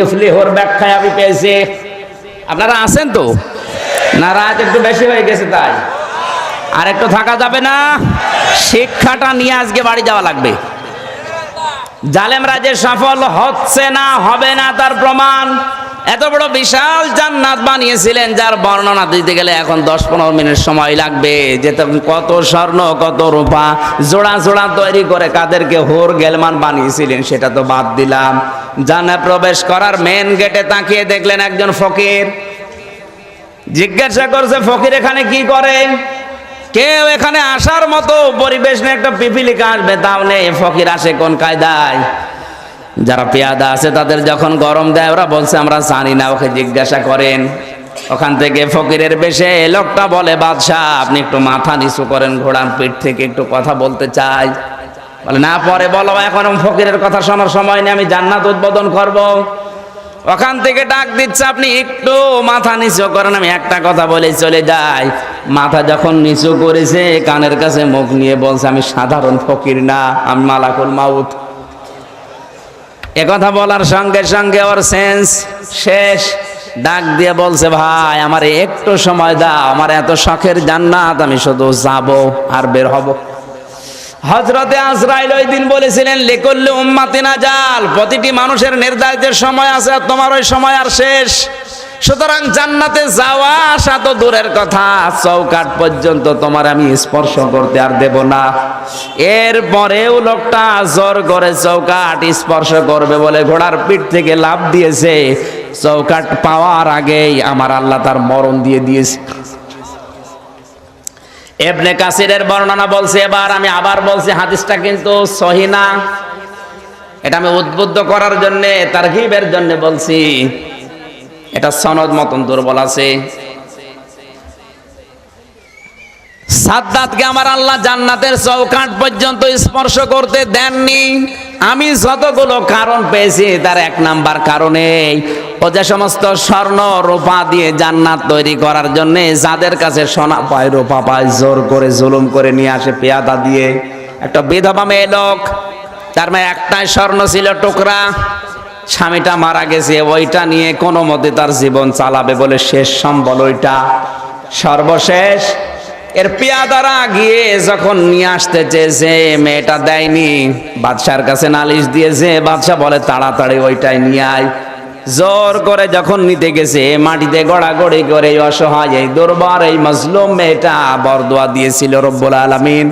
ইফলিহুর ব্যাখ্যায় আমি পেয়েছি। আপনারা আছেন তো? না, রাত একটু বেশি হয়ে গেছে, তাই আর একটু থাকা যাবে না? শিক্ষাটা নিয়ে আজকে বাড়ি যাওয়া লাগবে। জালেমরা যে সফল হচ্ছে না, হবে না, তার প্রমাণ এত বড় বিশাল জান্নাত বানিয়েছিলেন, যার বর্ণনা দিতে গেলে এখন 10-15 মিনিট সময় লাগবে। যে কত স্বর্ণ, কত রূপা জোড়া জোড়া তৈরি করে কাদেরকে হোর গেলমান বানিয়েছিলেন, সেটা তো বাদ দিলাম। জান্নাতে প্রবেশ করার মেন গেটে তাকিয়ে দেখলেন একজন ফকির। জিজ্ঞাসা করছে, ফকির এখানে কি করে? কেউ এখানে আসার মতো পরিবেশ নেই, একটা পিপিলিকা আসবে তাও নেই। ফকির আসে কোন কায়দায়? যারা পেয়াদা আছে তাদের যখন গরম দেয়, ওরা বলছে আমরা জানি না, ওকে জিজ্ঞাসা করেন। ওখান থেকে ফকিরের বেশে লোকটা বলে, বাদশাহ আপনি একটু মাথা নিচু করেন, ঘোড়ার পিঠ থেকে একটু কথা বলতে চাই। বলে না, পরে বলো, এখন ফকিরের কথা শোনার সময় নেই, আমি জান্নাত উদ্বোধন করব। ওখান থেকে ডাক দিচ্ছে, আপনি একটু মাথা নিচু করেন, আমি একটা কথা বলে চলে যাই। মাথা যখন নিচু করেছে, কানের কাছে মুখ নিয়ে বলছে, আমি সাধারণ ফকির না, আমি মালাকুল মাউত। একথা বলার সঙ্গে সঙ্গে ওর সেন্স শেষ। ডাক দিয়ে বলছে, ভাই আমার একটু সময় দাও, আমার এত শখের জান্নাত, আমি শুধু যাব আর বের হব। হযরতে আজরাইল ওই দিন বলেছিলেন, লিকুল্লি উম্মাতিন আজাল, প্রতিটি মানুষের নির্ধারিত সময় আছে, আর তোমার ওই সময় আর শেষ। সুতরাং জান্নাতে যাওয়া আসা তো দূরের কথা, চৌকাঠ পর্যন্ত তোমার আমি স্পর্শ করতে আর দেব না। এরপরেও লোকটা জোর করে চৌকাঠ স্পর্শ করবে বলে ঘোড়ার পিঠ থেকে লাফ দিয়েছে। চৌকাঠ পাওয়ার আগেই আমার আল্লাহ তার মরণ দিয়ে দিয়েছে। ইবনে কাসিরের বর্ণনা বলছে, এবার আমি আবার বলছি হাদিসটা কিন্তু সহিহ না, এটা আমি উদ্বুদ্ধ করার জন্য, তারগিবের জন্য বলছি। এটা সনদ মতন দুর্বল আছে। সাদ্দাতকে আমার আল্লাহ জান্নাতের চৌকাঠ পর্যন্ত স্পর্শ করতে দেননি। আমি যতগুলো কারণ পেয়েছি তার এক নাম্বার কারণে ও যে সমস্ত স্বর্ণ রূপা দিয়ে জান্নাত তৈরি করার জন্য যাদের কাছে সোনা পায় রূপা পায় জোর করে জুলুম করে নিয়ে আসে পেয়াদা দিয়ে। একটা বিধবা মেয়ে লোক, তার মানে একটাই স্বর্ণ ছিল টুকরা, স্বামীটা মারা গেছে, ওইটা নিয়ে কোনো মতে তার জীবন চালাবে বলে শেষ সম্বল ওইটা, সর্বশেষ। এর পেয়াদারা গিয়ে যখন নিয়ে আসতে চেয়েছে, মেয়েটা দেয়নি, বাদশার কাছে নালিশ দিয়েছে। বাদশা বলে তাড়াতাড়ি ওইটাই নিয়ে আয়। জোর করে যখন নিতে গেছে, মাটিতে গড়াগড়ি করে অসহায় এই দুর্বল এই মজলুম মেয়েটা বরদোয়া দিয়েছিল, রব্বুল আলামিন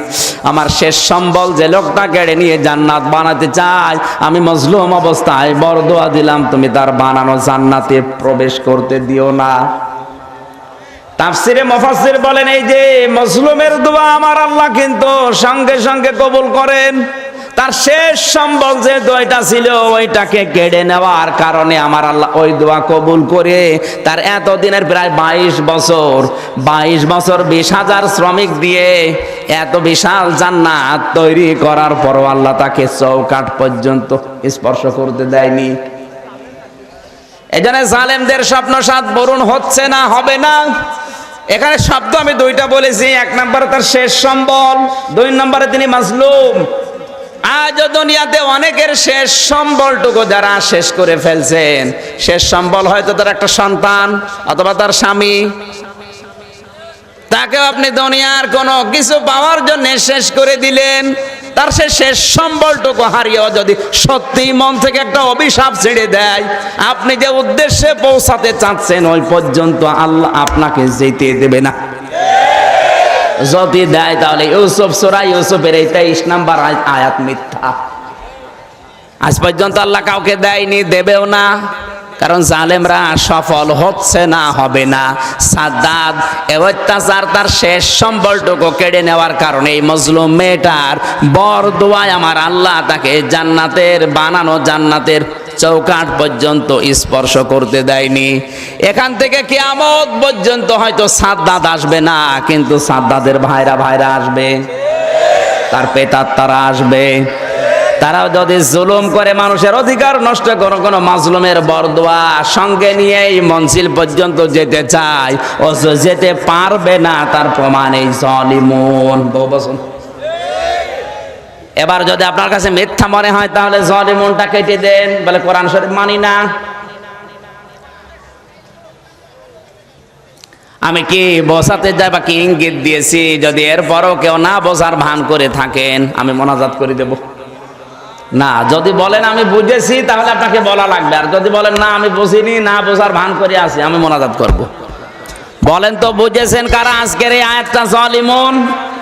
আমার শেষ সম্বল যে লোকটা কেড়ে নিয়ে জান্নাত বানাতে চায়, আমি মজলুম অবস্থায় বরদোয়া দিলাম তুমি তার বানানো জান্নাতে প্রবেশ করতে দিও না। তাফসিরে মুফাসসির বলেন, এই যে মজলুমের দোয়া আমার আল্লাহ কিন্তু সঙ্গে সঙ্গে কবুল করেন। তার শেষ সম্বল যে দোয়াটা ছিল ওইটাকে কেড়ে নেওয়ার কারণে আমার আল্লাহ ওই দোয়া কবুল করে তার এতদিনের প্রায় 22 বছর 20,000 শ্রমিক দিয়ে এত বিশাল জান্নাত তৈরি করার পরও আল্লাহ তাকে চৌকাঠ পর্যন্ত স্পর্শ করতে দেয়নি। এজন্য জালেমদের স্বপ্ন সাত পূরণ হচ্ছে না, হবে না। এখানে শব্দ আমি দুইটা বলেছি, এক নম্বরে তার শেষ সম্বল, 2 নম্বরে তিনি মাজলুম। আজ দুনিয়াতে অনেকের শেষ সম্বলটুকু যারা শেষ করে ফেলছেন, শেষ সম্বল হয়তো তার একটা সন্তান অথবা তার স্বামী, তাকে আপনি দুনিয়ার কোনো কিছু পাওয়ার জন্য শেষ করে দিলেন। তার সে শেষ সম্বলটুকু হারিয়েও যদি সত্যি মন থেকে একটা অভিশাপ ছেড়ে দেয়, আপনি যে উদ্দেশ্যে পৌঁছাতে চাচ্ছেন ওই পর্যন্ত আল্লাহ আপনাকে যেতে দেবে না। যদি দেয় তাহলে ইউসুফ সূরা ইউসুফের এই 23 নম্বর আয়াত মিথ্যা। আজ পর্যন্ত আল্লাহ কাউকে দেয়নি, দেবেও না, কারণ জালেমরা সফল হচ্ছে না, হবে না। সাদ্দাত অত্যাচার তার শেষ সম্বলটুকু কেড়ে নেওয়ার কারণে এই মজলুম মেয়েটার বরদোয়ায় আমার আল্লাহ তাকে জান্নাতের বানানো জান্নাতের চৌকাঠ পর্যন্ত স্পর্শ করতে দেয়নি। এখান থেকে কিয়ামত পর্যন্ত হয়তো সাদ্দাত আসবে না, কিন্তু সাদ্দাতের ভাইরা আসবে, তার পেতাত্তারা আসবে। তারাও যদি জুলুম করে মানুষের অধিকার নষ্ট করে কোনো মাজলুমের বরদোয়া সঙ্গে নিয়ে এই মঞ্জিল পর্যন্ত যেতে চায়, ও যেতে পারবে না, তার প্রমাণ এই জালিমুন। এবার যদি আপনার কাছে মিথ্যা মনে হয় তাহলে জালিমুনটা কেটে দেন, বলে কোরআন শরীফ মানি না। আমি কি বোঝাতে যাই বা কি ইঙ্গিত দিয়েছি? যদি এরপরও কেউ না বোঝার ভান করে থাকেন, আমি মোনাজাত করে দেব না। যদি বলেন আমি বুঝেছি তাহলে আপনাকে বলা লাগবে, আর যদি বলেন না আমি বুঝিনি, না বোঝার ভান করে আছি, আমি মোনাজাত করব। বলেন তো বুঝেছেন কারা আজকের এই আয়াতটা জালিমুন?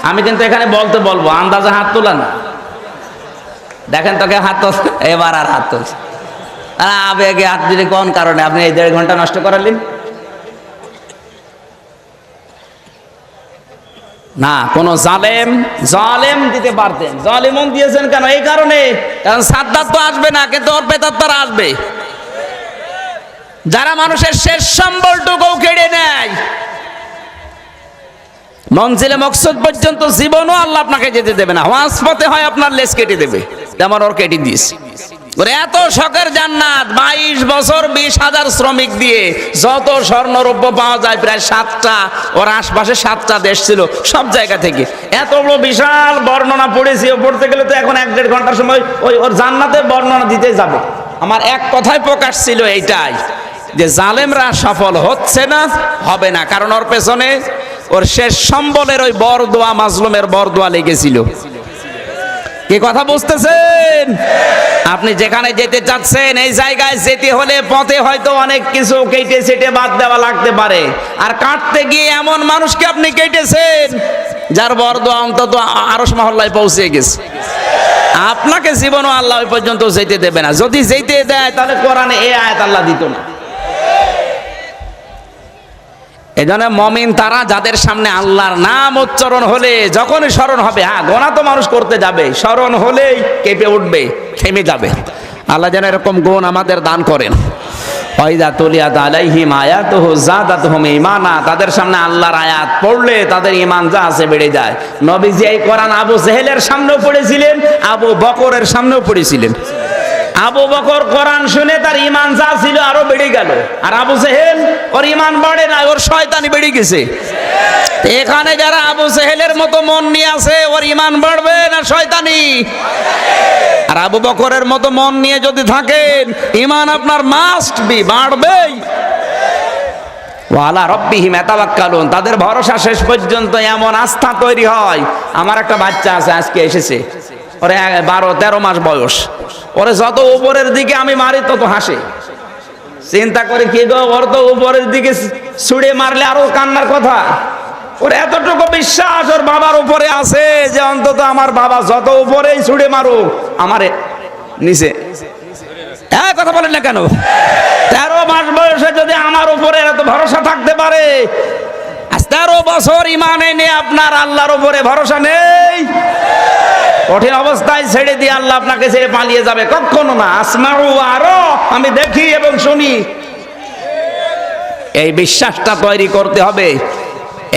আমি কিন্তু এখানে বলবো, আন্দাজে হাত তোলা না। দেখেন তোকে হাত তোল, এবার আর হাত তুলছে। আবেগে হাত দিলে কোন কারণে আপনি এই 1.5 ঘন্টা নষ্ট করালেন? না, কোন জালেম দিতে পারতেন, জালিমুন দিয়েছেন কেন? এই কারণে, কারণ সাদ্দাত তো আসবে না, কিন্তু ওর পেতাত্তারা আসবে, যারা মানুষের শেষ সম্বলটুকু কেড়ে নেয়। মঞ্জিলে মকসুদ পর্যন্ত জীবনও আল্লাহ আপনাকে যেতে দেবে না, ওয়াজপথে হয় আপনার লেজ কেটে দেবে, যেমন ওর কেটে দিয়েছে। ওর এত শখের জান্নাত, 22 বছর 20,000 শ্রমিক দিয়ে যত স্বর্ণরৌপ্য পাওয়া যায়, প্রায় 7টা, ওর আশপাশে 7টা দেশ ছিল, সব জায়গা থেকে এত বড় বিশাল বর্ণনা পড়েছি। ও পড়তে গেলে তো এখন 1-1.5 ঘন্টার সময় ওর জান্নাতের বর্ণনা দিতে যাবে। আমার এক কথায় প্রকাশ ছিল এইটাই, যে জালেমরা সফল হচ্ছে না, হবে না, কারণ ওর পেছনে ওর শেষ সম্বলের ওই বরদোয়া, মাজলুমের বরদোয়া লেগেছিল। কি কথা বুঝতেছেন? আপনি যেখানে যেতে চাচ্ছেন এই জায়গায় যেতে হলে পথে হয়তো অনেক কিছু কেটে সেটে বাদ দেওয়া লাগতে পারে, আর কাটতে গিয়ে এমন মানুষকে আপনি কেটেছেন যার বরদোয়া অন্তত আরশ মহল্লায় পৌঁছে গেছে। আপনাকে জীবনও আল্লাহ ওই পর্যন্ত যেতে দেবে না। যদি যেতে দেয় তাহলে কোরআনে এই আয়াত আল্লাহ দিত না। এজন্য মুমিন তারা যাদের সামনে আল্লাহর নাম উচ্চারণ হলে যখনই স্মরণ হবে, হ্যাঁ গোনা তো মানুষ করতে যাবে, স্মরণ হলেই কেঁপে উঠবে, থেমে যাবে। আল্লাহ যেন এরকম গুণ আমাদের দান করেন। ওয়াইদা তুলিয়াত আলাইহিম আয়াতুহু যাদাতহুম ঈমানা, তাদের সামনে আল্লাহর আয়াত পড়লে তাদের ঈমান যা আছে বেড়ে যায়। নবীজি এই কোরআন আবু জেহেলের সামনেও পড়েছিলেন, আবু বকরের সামনেও পড়েছিলেন। আবু বকর কোরআন শুনে তার ঈমান যা ছিল আরো বেড়ে গেল, আর আবু জেহেল ওর ঈমান বাড়ে না, ওর শয়তানি বেড়ে গেছে। এখানে যারা আবু জেহেলের মতো মন নিয়ে আছে ওর ঈমান বাড়বে না শয়তানি? আর আবু বকরের মতো মন নিয়ে যদি থাকেন ঈমান আপনার মাস্ট বি বাড়বেই। ওয়ালা রব্বিহিম ইয়াতাওয়াক্কালুন, তাদের ভরসা শেষ পর্যন্ত এমন আস্থা তৈরি হয়। আমার একটা বাচ্চা আছে, আজকে এসেছে, ওরে 12-13 মাস বয়স। ওরে যত উপরের দিকে আমি মারি তত হাসে। চিন্তা করে কি গো, ওর তো উপরের দিকে ছুড়ে মারলে আরো কান্নার কথা। ওর এতটুকু বিশ্বাস ওর বাবার উপরে আছে যে অন্তত আমার বাবা যত উপরেই ছুড়ে মারুক আমারে নিচে। হ্যাঁ, কথা বলেন না কেন? 13 মাস বয়সে যদি আমার উপরে এত ভরসা থাকতে পারে, 13 বছর ঈমান এনে আপনার আল্লাহর উপরে ভরসা নেই, কঠিন অবস্থায় ছেড়ে দিয়ে আল্লাহ আপনাকে ছেড়ে পালিয়ে যাবে? কখনো না। আসমাউ আরো, আমি দেখি এবং শুনি। এই বিশ্বাসটা তৈরি করতে হবে।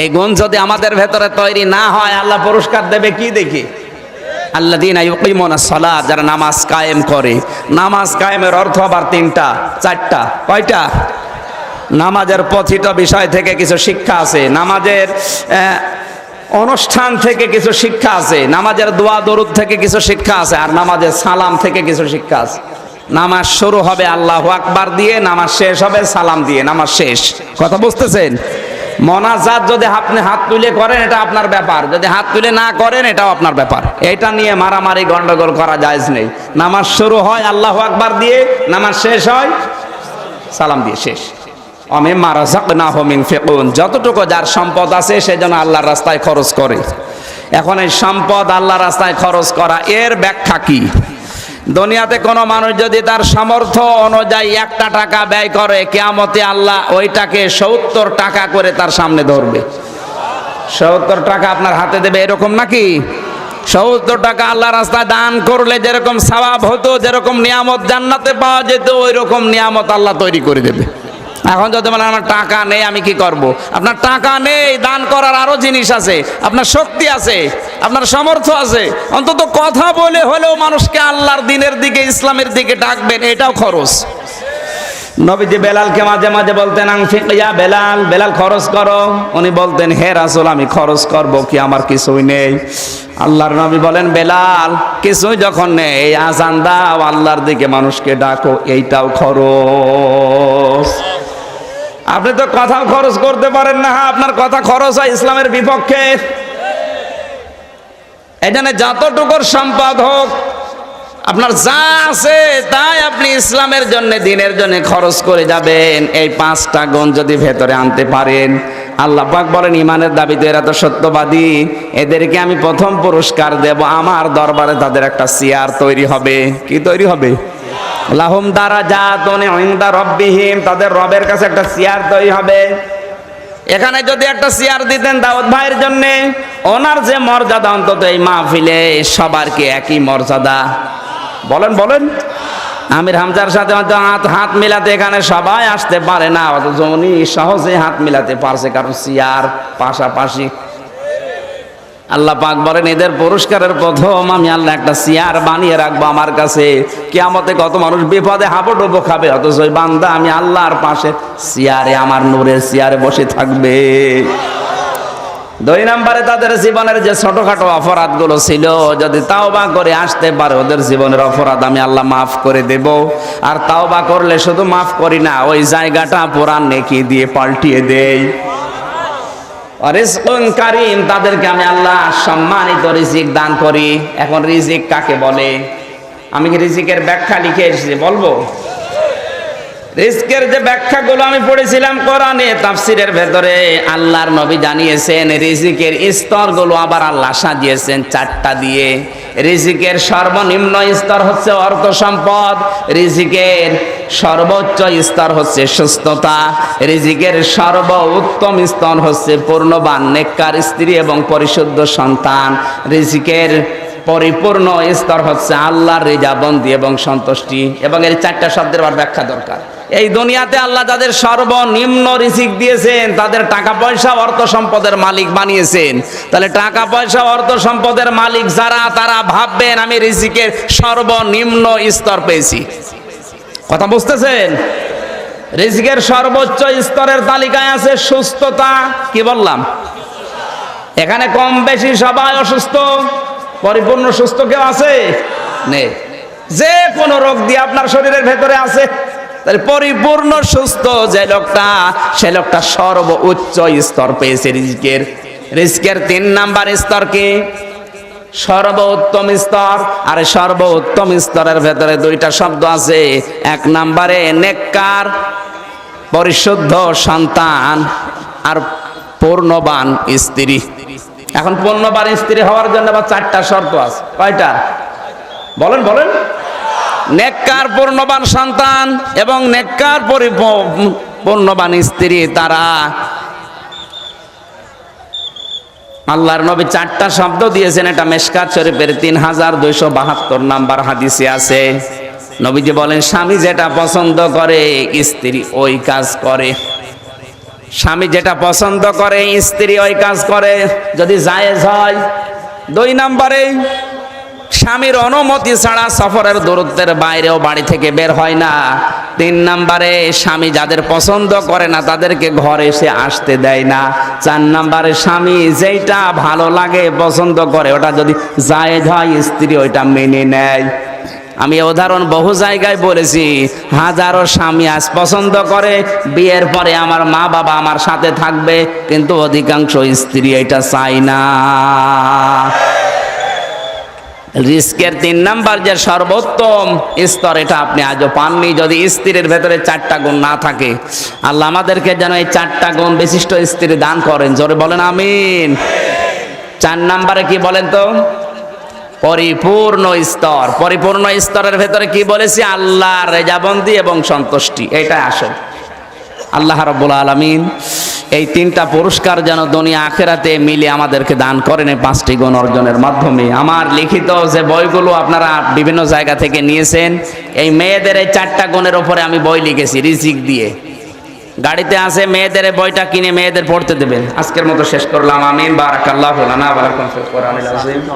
এই গুণ যদি আমাদের ভেতরে তৈরি না হয় আল্লাহ পুরস্কার দেবে কি দেখি? আল্লাযীনা ইউকিমুনাস সালাত, যারা নামাজ কায়েম করে। নামাজ কায়েমের অর্থ আবার 3টা 4টা, কয়টা? নামাজের প্রতিটা বিষয় থেকে কিছু শিক্ষা আছে, নামাজের অনুষ্ঠান থেকে কিছু শিক্ষা আছে, নামাজের দোয়া দরুদ থেকে কিছু শিক্ষা আছে, আর নামাজের সালাম থেকে কিছু শিক্ষা আছে। নামাজ শুরু হবে আল্লাহু আকবার দিয়ে, নামাজ শেষ হবে সালাম দিয়ে, নামাজ শেষ। কথা বুঝতেছেন? মোনাজাত যদি আপনি হাত তুলে করেন এটা আপনার ব্যাপার, যদি হাত তুলে না করেন এটাও আপনার ব্যাপার। এটা নিয়ে মারামারি গন্ডগোল করা জায়েজ নেই। নামাজ শুরু হয় আল্লাহু আকবার দিয়ে, নামাজ শেষ হয় সালাম দিয়ে, শেষ। অমিম্মা রাযাকনাহুম ইউনফিকুন, যতটুকু যার সম্পদ আছে সে যেন আল্লাহর রাস্তায় খরচ করে। এখন এই সম্পদ আল্লাহর রাস্তায় খরচ করা, এর ব্যাখ্যা কি? দুনিয়াতে কোনো মানুষ যদি তার সামর্থ্য অনুযায়ী 1টা টাকা ব্যয় করে, কিয়ামতে আল্লাহ ওইটাকে 70 টাকা করে তার সামনে ধরবে। 70 টাকা আপনার হাতে দেবে, এরকম নাকি? 70 টাকা আল্লাহ রাস্তায় দান করলে যেরকম সওয়াব হতো, যেরকম নিয়ামত জান্নাতে পাওয়া যেত, ওই রকম নিয়ামত আল্লাহ তৈরি করে দেবে। এখন যদি বলেন আমার টাকা নেই আমি কি করব? আপনার টাকা নেই, দান করার আরো জিনিস আছে, আপনার শক্তি আছে, আপনার সামর্থ্য আছে, অন্তত কথা বলে হলেও মানুষকে আল্লাহর দ্বীনের দিকে, ইসলামের দিকে ডাকবেন, এটাও খরচ। নবীজি বেলালকে মাঝে মাঝে বলতেন আনফিক ইয়া বেলাল, বেলাল খরচ করো। উনি বলতেন হে রাসূল আমি খরচ করব কি, আমার কিছুই নেই। আল্লাহর নবী বলেন বেলাল কিছুই যখন নেই, আযান দাও, আল্লাহর দিকে মানুষকে ডাকো, এইটাও খরচ। আপনি তো কথাও খরচ করতে পারেন না, আপনার কথা খরচ হয় ইসলামের বিপক্ষে। এখানে যতটুকুর সম্পদ হোক, আপনার যা আছে তাই আপনি ইসলামের জন্য, দ্বীনের জন্য খরচ করে যাবেন। এই 5টা গুণ যদি ভেতরে আনতে পারেন, আল্লাহ পাক বলেন ঈমানের দাবিতে এরা তো সত্যবাদী, এদেরকে আমি প্রথম পুরস্কার দেব। আমার দরবারে তাদের একটা চেয়ার তৈরি হবে। কি তৈরি হবে? লাহুম দারাজাতুন ইনদা রাব্বিহিম, তাদের রবের কাছে একটা চেয়ার তৈরি হবে। এখানে যদি একটা চেয়ার দিতেন দাউদ ভাইয়ের জন্য, ওনার যে মর্যাদা, অন্তত এই মাহফিলে সবার কি একই মর্যাদা? বলেন বলেন। আমির হামজার সাথে হাত মিলাতে এখানে সবাই আসতে পারে না, অথচ উনি সহজে হাত মিলাতে পারছে, কারণ চেয়ার পাশাপাশি। আল্লাহ পাক বলেন এদের পুরস্কারের প্রথম আমি আল্লাহ একটা চেয়ার বানিয়ে রাখবো আমার কাছে। কিয়ামতে কত মানুষ বিপদে হাবুডুবু খাবে, অথচ ওই বান্দা আমি আল্লাহর পাশে চেয়ারে, আমার নূরের চেয়ারে বসে থাকবে। 2 নম্বরে তাদের জীবনের যে ছোটখাটো অপরাধগুলো ছিল, যদি তাওবা করে আসতে পারে ওদের জীবনের অপরাধ আমি আল্লাহ মাফ করে দেব। আর তাওবা করলে শুধু মাফ করি না, ওই জায়গাটা পুরান নেকি দিয়ে পাল্টিয়ে দেই। রিজকুন কারীম, তাদেরকে আমি আল্লাহ সম্মানিত রিজিক দান করি। এখন রিজিক কাকে বলে? আমি রিজিকের ব্যাখ্যা লিখে এসেছি, বলবো? রিজকের যে ব্যাখ্যাগুলো আমি পড়েছিলাম কোরআনে তাফসিরের ভেতরে, আল্লাহর নবী জানিয়েছেন রিজিকের স্তরগুলো আবার আল্লাহ সাজিয়েছেন 4টা দিয়ে। রিজিকের সর্বনিম্ন স্তর হচ্ছে অর্থ সম্পদ, রিজিকের সর্বোচ্চ স্তর হচ্ছে সুস্থতা, রিজিকের সর্বোত্তম স্তর হচ্ছে পূর্ণবান নেককার স্ত্রী এবং পরিশুদ্ধ সন্তান, রিজিকের পরিপূর্ণ স্তর হচ্ছে আল্লাহর রিজাবন্দি এবং সন্তুষ্টি। এবং এর 4টা শব্দের আবার ব্যাখ্যা দরকার। এই দুনিয়াতে আল্লাহ যাদের সর্বনিম্ন রিজিক দিয়েছেন তাদের টাকা পয়সা অর্থ সম্পদের মালিক বানিয়েছেন। তাহলে টাকা পয়সা অর্থ সম্পদের মালিক যারা, তারা ভাববেন আমি রিজিকের সর্বনিম্ন স্তর পেয়েছি। কথা বুঝতেছেন? রিজিকের সর্বোচ্চ স্তরের তালিকায় আছে সুস্থতা। কি বললাম? এখানে কম বেশি সবাই অসুস্থ, পরিপূর্ণ সুস্থ কেউ আছে? নেই। যে কোনো রোগ দিয়ে আপনার শরীরের ভেতরে আছে। তাহলে পরিপূর্ণ সুস্থ যে লোকটা, সে লোকটা সর্বোচ্চ স্তর পেয়েছে রিজিকের। রিজিকের 3 নাম্বার স্তর কি? সর্বোত্তম স্তর। আর সর্বোত্তম স্তরের ভেতরে 2টা শব্দ আছে। 1 নম্বরে নেককার পরিশুদ্ধ সন্তান, আর পূর্ণবান স্ত্রী। এখন পূর্ণবান স্ত্রী হওয়ার জন্য আবার 4টা শর্ত আছে। কয়টা? বলেন বলেন। নেককার পূর্ণবান সন্তান এবং নেককার পূর্ণবান স্ত্রী, তারা আল্লাহর নবী 4টা শব্দ দিয়েছেন। এটা মেশকাত শরীফের 3272 নাম্বার হাদিসে আছে। নবীজি বলেন, স্বামী যেটা পছন্দ করে স্ত্রী ওই কাজ করে। স্বামী যেটা পছন্দ করে স্ত্রী ওই কাজ করে, যদি জায়েজ হয়। 2 নম্বরে, স্বামীর অনুমতি ছাড়া সফরের দূরত্বের বাইরেও বাড়ি থেকে বের হয় না। 3 নম্বরে, স্বামী যাদের পছন্দ করে না তাদেরকে ঘরে এসে আসতে দেয় না। 4 নম্বরে, স্বামী যেটা ভালো লাগে পছন্দ করে ওটা যদি জায়েজ হয় স্ত্রী ওইটা মেনে নেয়। আমি উদাহরণ বহু জায়গায় বলেছি। হাজারো স্বামী আজ পছন্দ করে বিয়ের পরে আমার মা বাবা আমার সাথে থাকবে, কিন্তু অধিকাংশ স্ত্রী এটা চায় না। রিস্কের 3 নাম্বার যে সর্বোত্তম স্তর, এটা আপনি আজও পাননি। যদি স্ত্রীর ভেতরে 4টা গুণ না থাকে, আল্লাহ আমাদেরকে যেন এই 4টা গুণ বিশিষ্ট স্ত্রী দান করেন। জোরে বলেন আমিন। 4 নাম্বারে কি বলেন তো? পরিপূর্ণ স্তর। পরিপূর্ণ স্তরের ভেতরে কি বলেছি? আল্লাহর রেজাবন্দি এবং সন্তুষ্টি। এটাই আসল। আল্লাহ রাব্বুল আলামিন এই 3টা পুরস্কার যেন দুনিয়া আখিরাতে মিলে আমাদেরকে দান করেন এই 5টি গুণ অর্জনের মাধ্যমে। আমার লিখিত যে বইগুলো আপনারা বিভিন্ন জায়গা থেকে নিয়েছেন, এই মেয়েদের এই 4টা গুণের উপরে আমি বই লিখেছি রিজিক দিয়ে। গাড়িতে আছে, মেয়েদের বইটা কিনে মেয়েদের পড়তে দেবেন। আজকের মতো শেষ করলাম। আমিন। বারাকাল্লাহু লানা ওয়া লাকুম ফিল কোরআনিল আযীম।